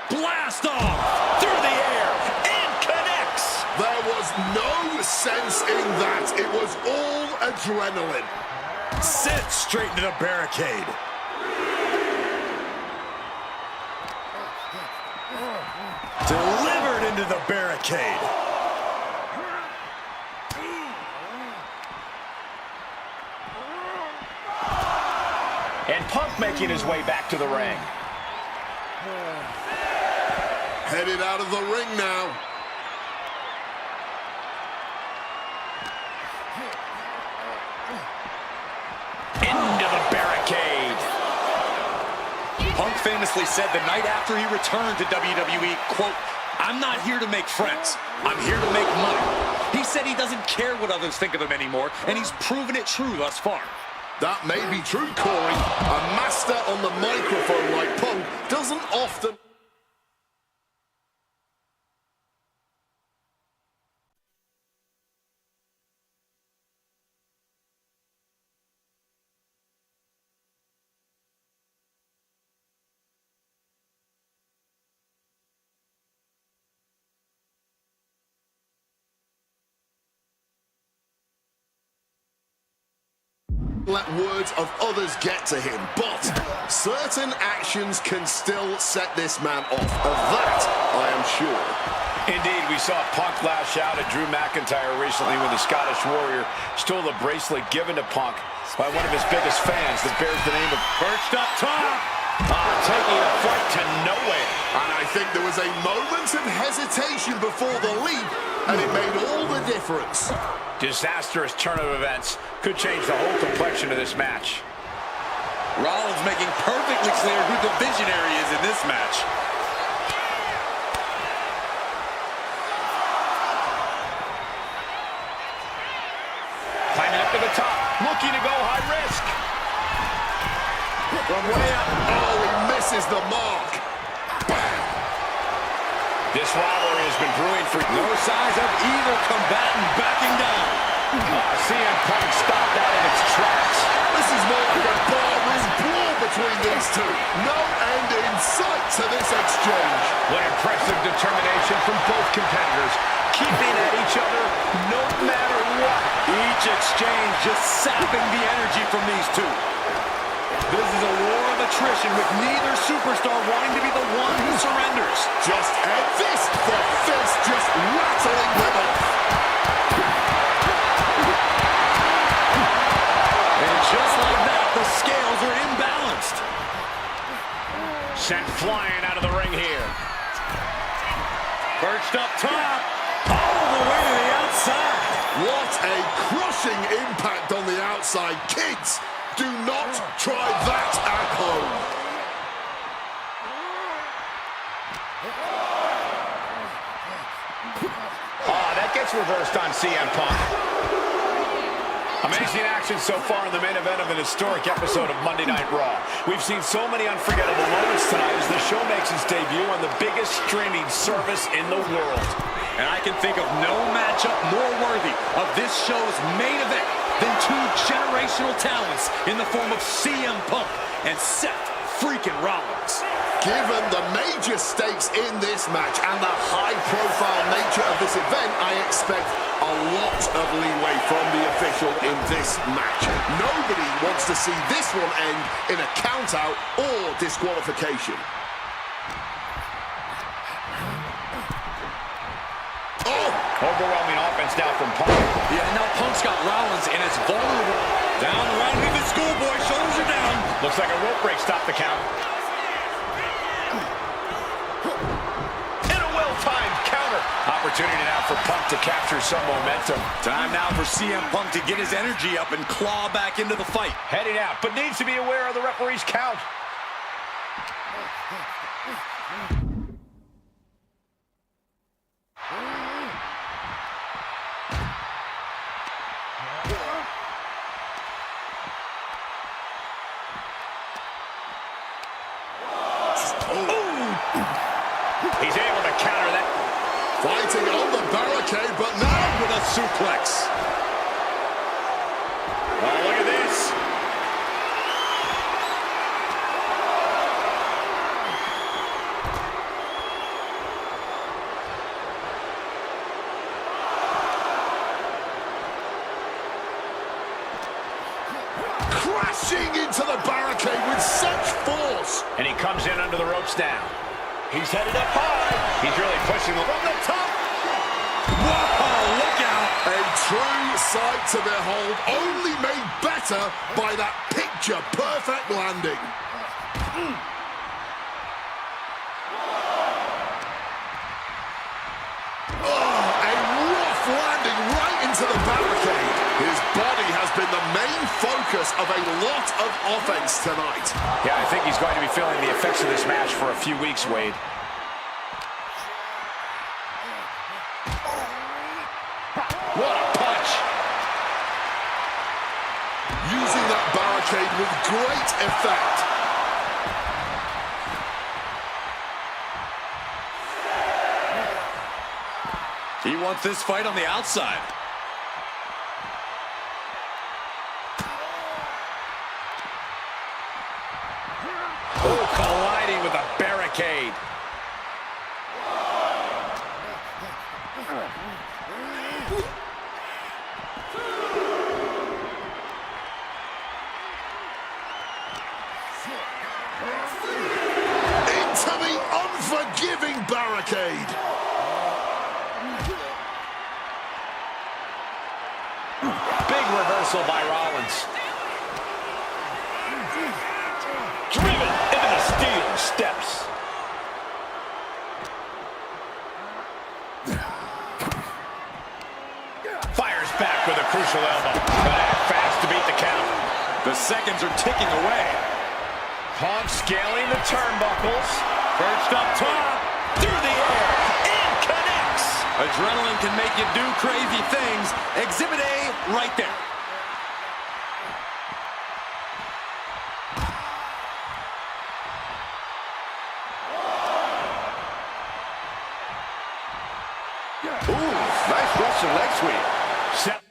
Blast off through the air and connects. There was no sense in that. It was all adrenaline. Sent straight into the barricade. Delivered into the barricade. And Punk making his way back to the ring. Headed out of the ring now. Into the barricade. Punk famously said the night after he returned to WWE, quote, "I'm not here to make friends. I'm here to make money." He said he doesn't care what others think of him anymore, and he's proven it true thus far. That may be true, Corey. A master on the microphone like Punk doesn't often... let words of others get to him, but certain actions can still set this man off. Of that, I am sure. Indeed, we saw Punk lash out at Drew McIntyre recently when the Scottish Warrior stole the bracelet given to Punk by one of his biggest fans that bears the name of Perched up top. taking a fight to nowhere. And I think there was a moment of hesitation before the leap, and it made all the difference. Disastrous turn of events could change the whole complexion of this match. Rollins making perfectly clear who the visionary is in this match. Climbing up to the top, looking to go high risk. From way up. Oh, he misses the mark. This rivalry has been brewing for No signs of either combatant backing down. CM Punk stopped that in its tracks. This is more like a barroom brawl between these two. No end in sight to this exchange. What impressive determination from both competitors, keeping at each other no matter what. Each exchange just sapping the energy from these two. This is a war of attrition with neither superstar wanting to be the one who surrenders. Just at this, the fist just rattling them off. And just like that, the scales are imbalanced. Sent flying out of the ring here. Perched up top, all the way to the outside. What a crushing impact on the outside. Kids, do not try that at home. That gets reversed on CM Punk. Amazing action so far in the main event of an historic episode of Monday Night Raw. We've seen so many unforgettable moments tonight as the show makes its debut on the biggest streaming service in the world. And I can think of no matchup more worthy of this show's main event than two generational talents in the form of CM Punk and Seth freaking Rollins. Given the major stakes in this match and the high-profile nature of this event, I expect a lot of leeway from the official in this match. Nobody wants to see this one end in a count-out or disqualification. Overwhelming offense now from Punk. Yeah, now Punk's got Rollins and it's vulnerable. Down the line with the schoolboy, shoulders are down. Looks like a rope break stopped the count. And a well-timed counter. Opportunity now for Punk to capture some momentum. Time now for CM Punk to get his energy up and claw back into the fight. Heading out, but needs to be aware of the referee's count. He's able to counter that. Fighting on the barricade, but now With a suplex. Oh, look at this. crashing into the barricade with such force. And he comes in under the ropes now. He's headed up high. He's really pushing him from the top. Whoa, look out. A true sight to behold, only made better by that picture-perfect landing. Oh, a rough landing right into the barricade. His body has been the main focus of a lot of offense tonight. Yeah, I think he's going to be feeling the effects of this match for a few weeks, Wade. What a punch! Using that barricade with great effect. He wants this fight on the outside. Oh, colliding with a barricade. Into the unforgiving barricade. Big reversal by Rollins. Driven into the steel steps. Fires back with a crucial elbow. But fast to beat the count. The seconds are ticking away. Punk scaling the turnbuckles. Perched up top. Through the air. And connects. Adrenaline can make you do crazy things. Exhibit A right there. Ooh, nice Russian leg sweep. Set.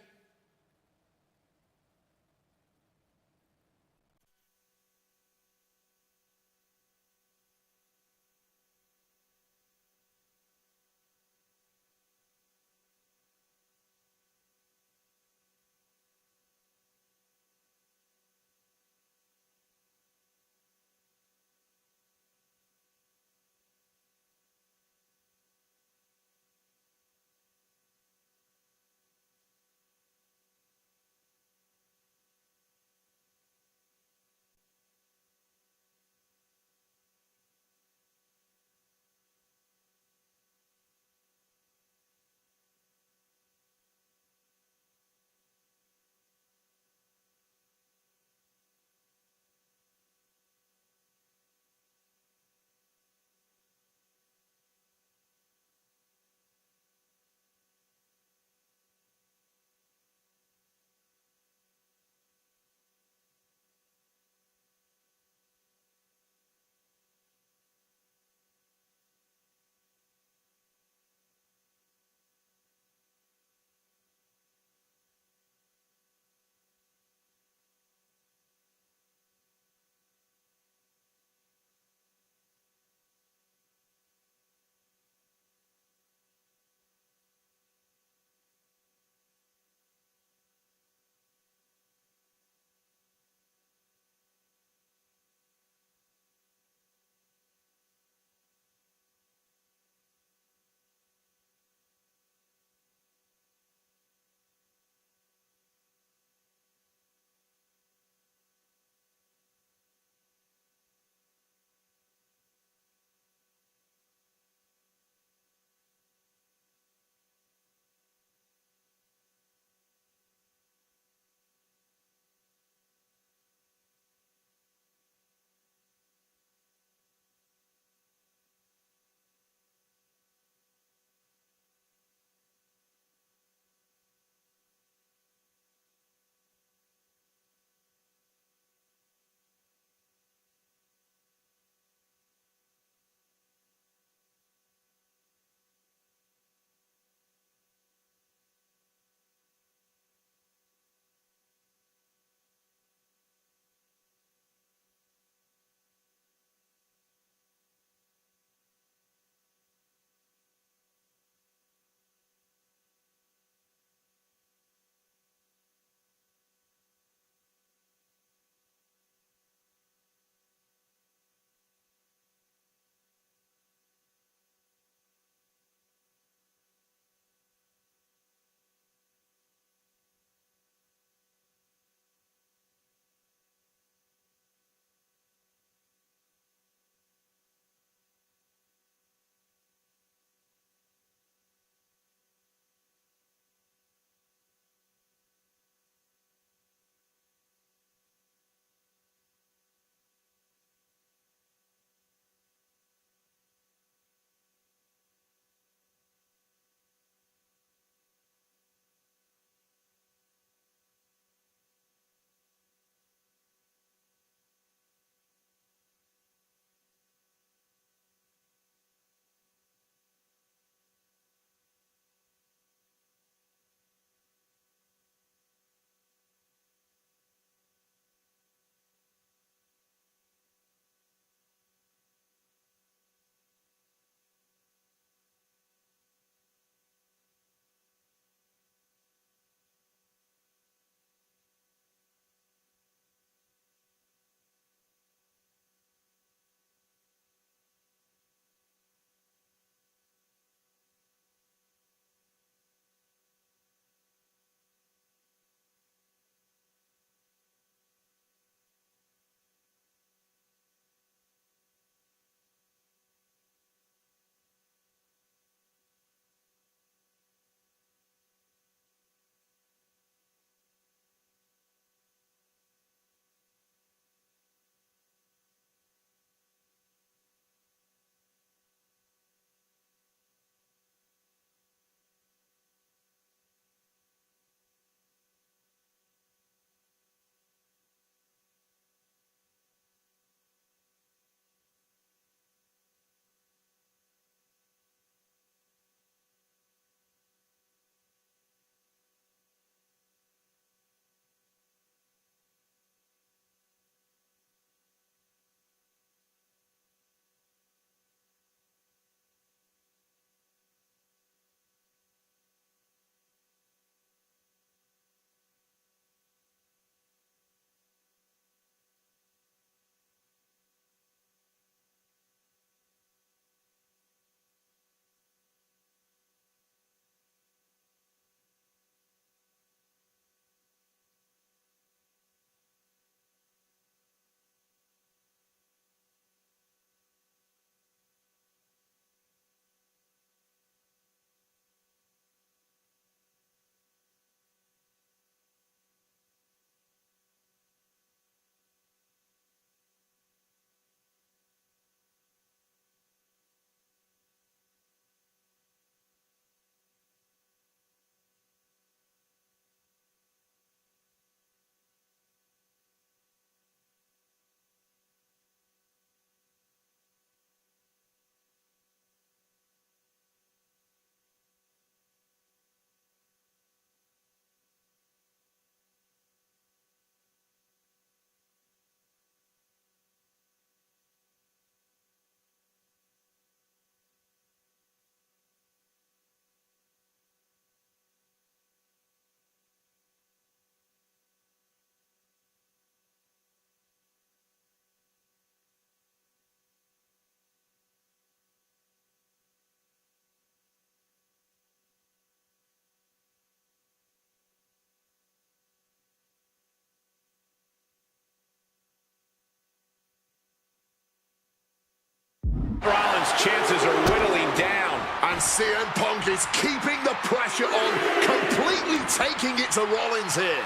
His chances are whittling down. And CM Punk is keeping the pressure on, completely taking it to Rollins here.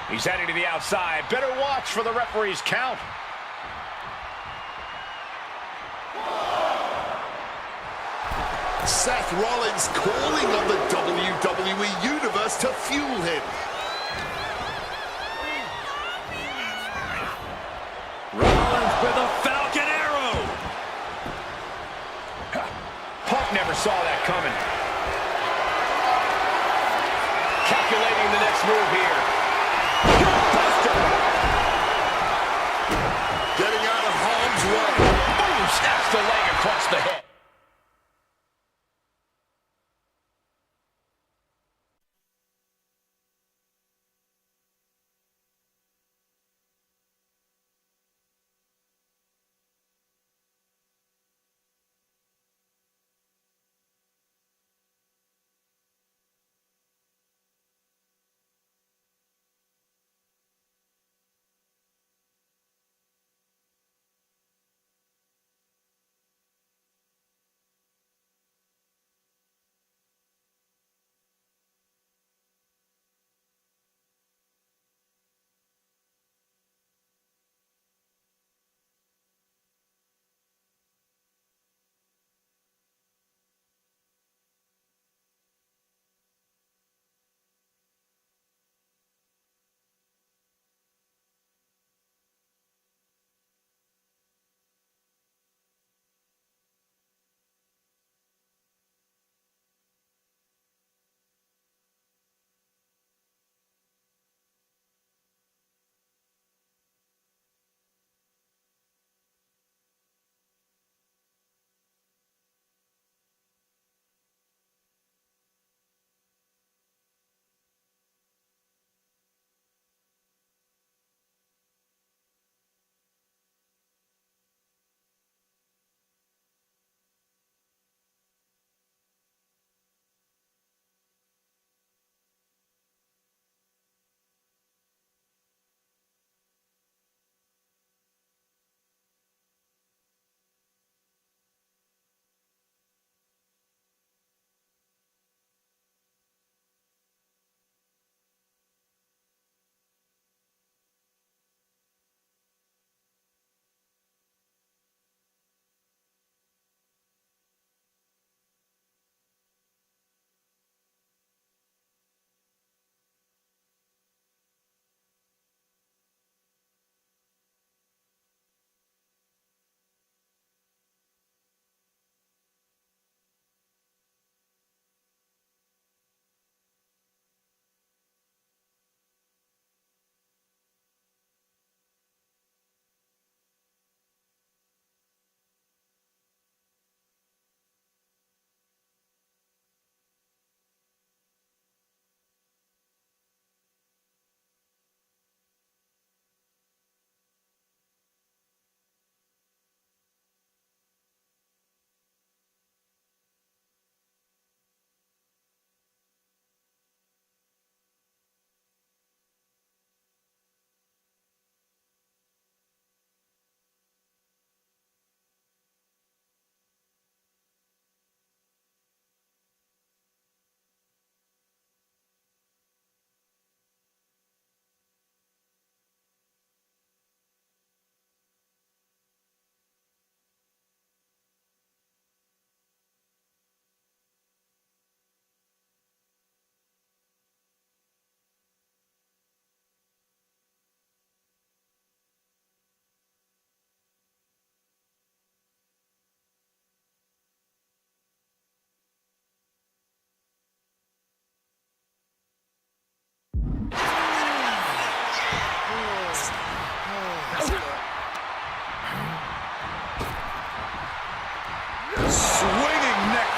He's heading to the outside. Better watch for the referee's count. Seth Rollins calling on the WWE Universe to fuel him. Rollins with a Falcon Arrow. Punk never saw that coming. Calculating the next move here. Buster. Getting out of harm's way. Boom! Snaps the leg across the head.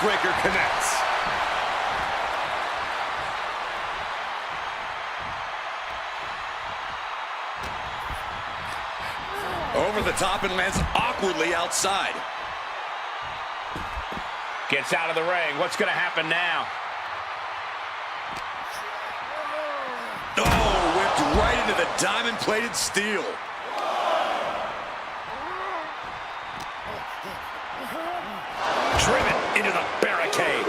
Breaker connects. Over the top and lands awkwardly outside. Gets out of the ring. What's going to happen now? the diamond-plated steel. Driven into the barricade.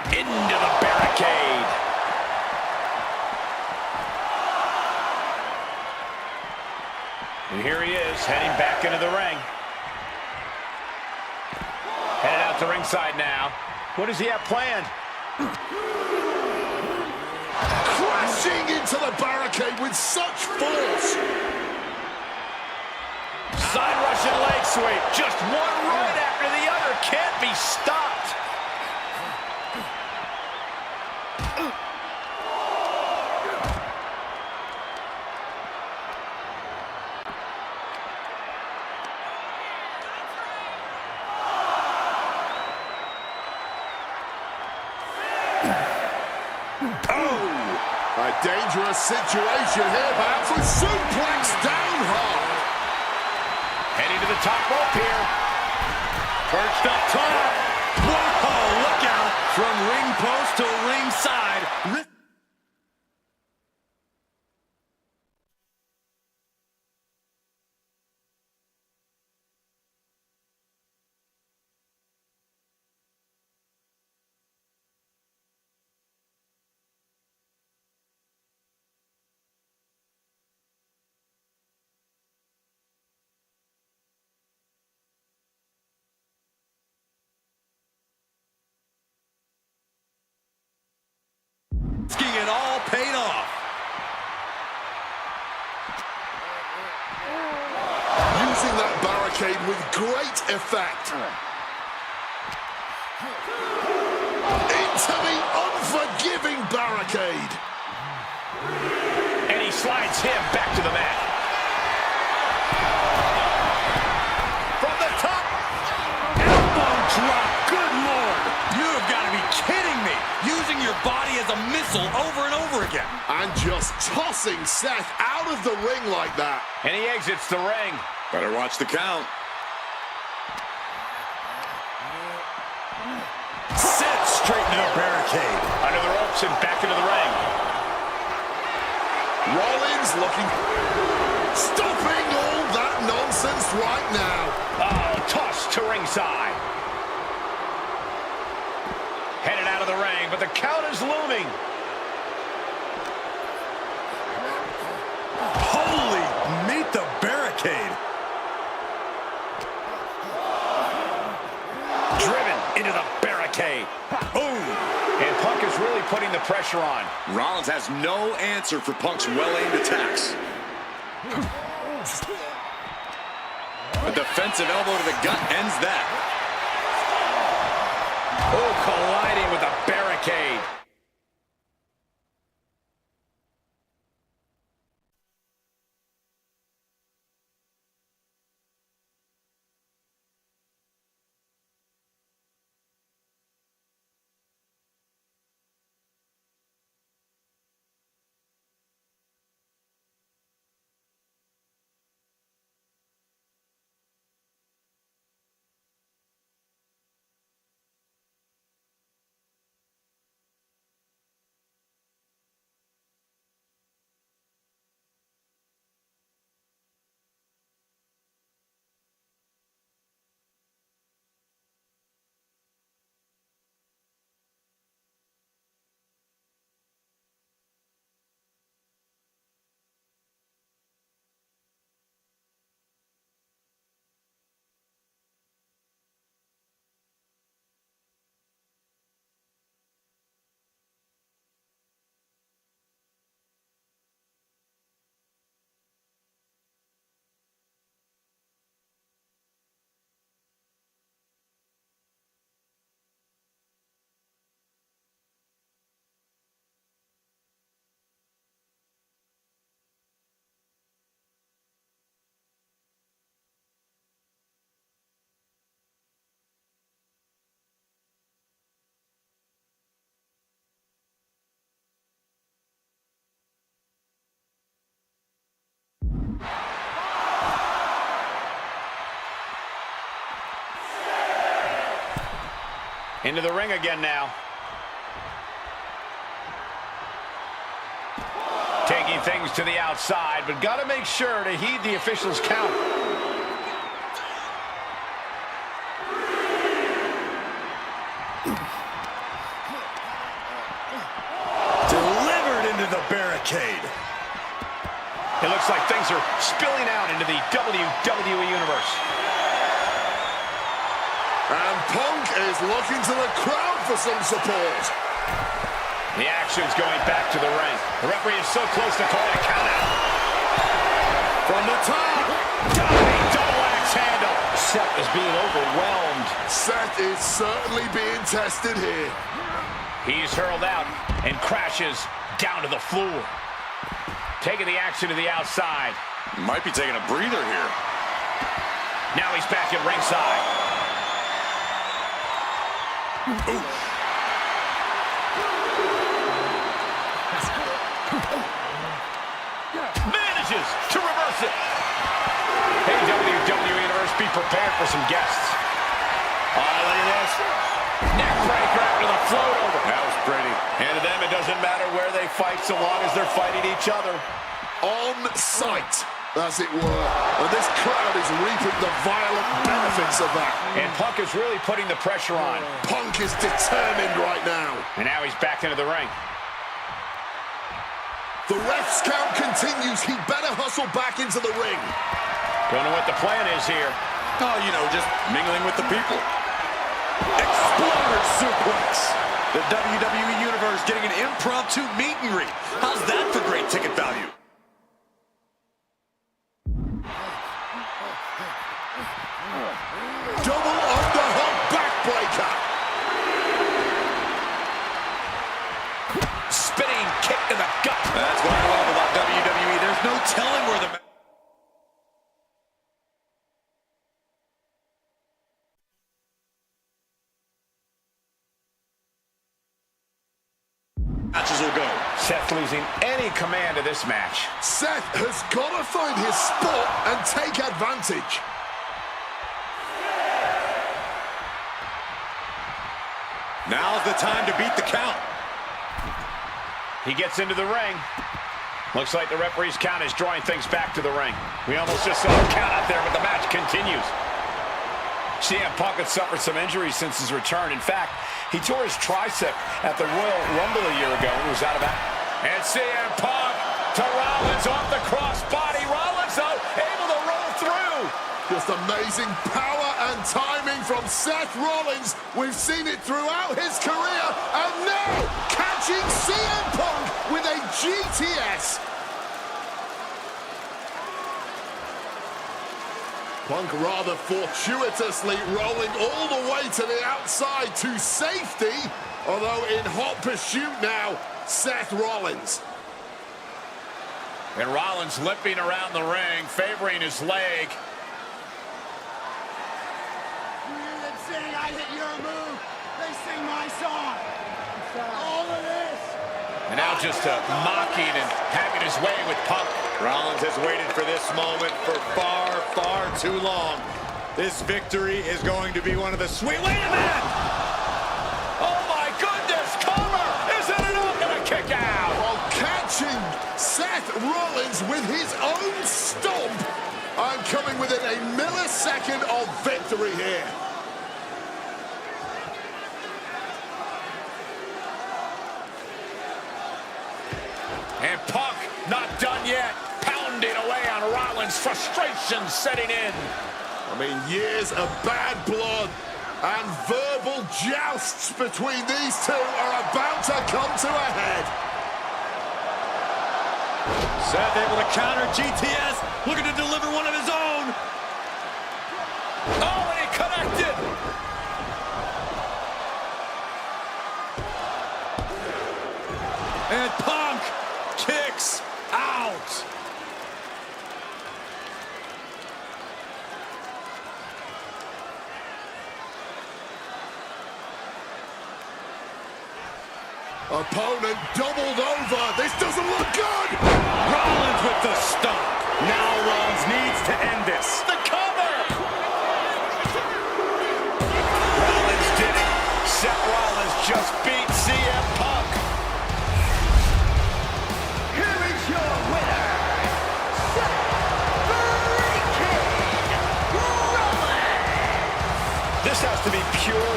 Into the barricade. And here he is, heading back into the ring. Headed out to ringside now. What does he have planned? Crashing into the barricade with such force. Side Russian leg sweep. Just one right after the other. Can't be stopped. A dangerous situation here, perhaps with suplex down hard. Heading to the top rope here. Perched up top. Whoa, look out. From ring post to ringside. It all paid off. Using that barricade with great effect. Into the unforgiving barricade. And he slides him back to the mat. From the top. Elbow drop. Good Lord. You have got to be kidding me. Using your body as a missile over and over again. And just tossing Seth out of the ring like that. And he exits the ring. Better watch the count. Set straight into the barricade. Under the ropes and back into the ring. Rollins looking... Stopping all that nonsense right now. Oh, toss to ringside. Headed out of the ring, but the count is looming. Holy, meet the barricade. Driven into the barricade. Boom. And Punk is really putting the pressure on. Rollins has no answer for Punk's well-aimed attacks. A defensive elbow to the gut ends that. Oh, colliding with a barricade. Into the ring again now. Taking things to the outside, but got to make sure to heed the official's count. Delivered into the barricade. It looks like things are spilling out into the WWE Universe. And Punk is looking to the crowd for some support. The action's going back to the ring. The referee is so close to calling a countout. From the top. Diving double axe handle. Seth is being overwhelmed. Seth is certainly being tested here. He's hurled out and crashes down to the floor. Taking the action to the outside. Might be taking a breather here. Now he's back at ringside. Ooh. Manages to reverse it. Hey, WWE Universe, be prepared for some guests. Oh, look at this. Neck breaker after the float over. That was pretty. And to them, it doesn't matter where they fight so long as they're fighting each other. On sight, as it were. And this crowd is reaping the violent benefits of that. And Punk is really putting the pressure on. Punk is determined right now. And now he's back into the ring. The ref's count continues. He better hustle back into the ring. Don't know what the plan is here. Oh, you know, just mingling with the people. Exploder suplex. The WWE Universe getting an impromptu meet and greet. How's that for great ticket value? Double underhook backbreaker. Spinning kick to the gut. That's what I love about WWE. There's no telling where the matches will go. Seth losing any command of this match. Seth has got to find his spot and take advantage. Now's the time to beat the count. He gets into the ring. Looks like the referee's count is drawing things back to the ring. We almost just saw a count out there, but the match continues. CM Punk had suffered some injuries since his return. In fact, he tore his tricep at the Royal Rumble a year ago and was out of that. And CM Punk to Rollins off the crossbody. Rollins, though, able to roll through. Just amazing power and timing from Seth Rollins. We've seen it throughout his career. And now, catching CM Punk with a GTS. Punk rather fortuitously rolling all the way to the outside to safety. Although in hot pursuit now, Seth Rollins. And Rollins limping around the ring, favoring his leg. I hit your move. They sing my song. All of this. And now just mocking and having his way with Punk. Rollins has waited for this moment for far, far too long. This victory is going to be one of the sweet... Wait a minute! Oh my goodness, cover! Isn't it up and a kick out? While catching Seth Rollins with his own stomp. I'm coming within a millisecond of victory here. And Punk not done yet. Pounding away on Rollins. Frustration setting in. I mean, years of bad blood and verbal jousts between these two are about to come to a head. Seth able to counter GTS, looking to deliver one of his own. Oh, and he connected. And Punk kicks out. Opponent doubled over. This doesn't look good. Rollins with the stomp. Now Rollins needs to end this. The cover. Rollins did it. Seth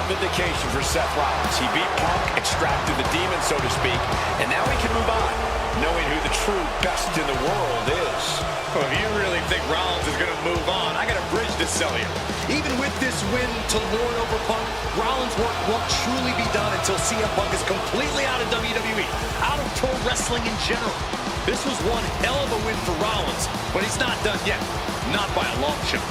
vindication for Seth Rollins. He beat Punk, extracted the demon, so to speak, and now he can move on, knowing who the true best in the world is. Well, if you really think Rollins is going to move on, I got a bridge to sell you. Even with this win to lord over Punk, Rollins' work won't truly be done until CM Punk is completely out of WWE, out of pro wrestling in general. This was one hell of a win for Rollins, but he's not done yet. Not by a long shot.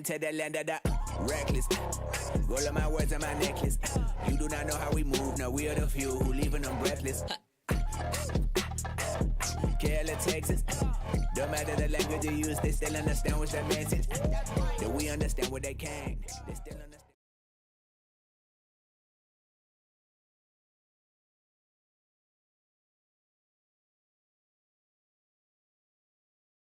into the land of the reckless. Roll of my words on my necklace. You do not know how we move, no, we are the few who leaving them breathless. Killer Texas. Don't matter the language you use, they still understand what's the message. That we understand where they came. They still understand.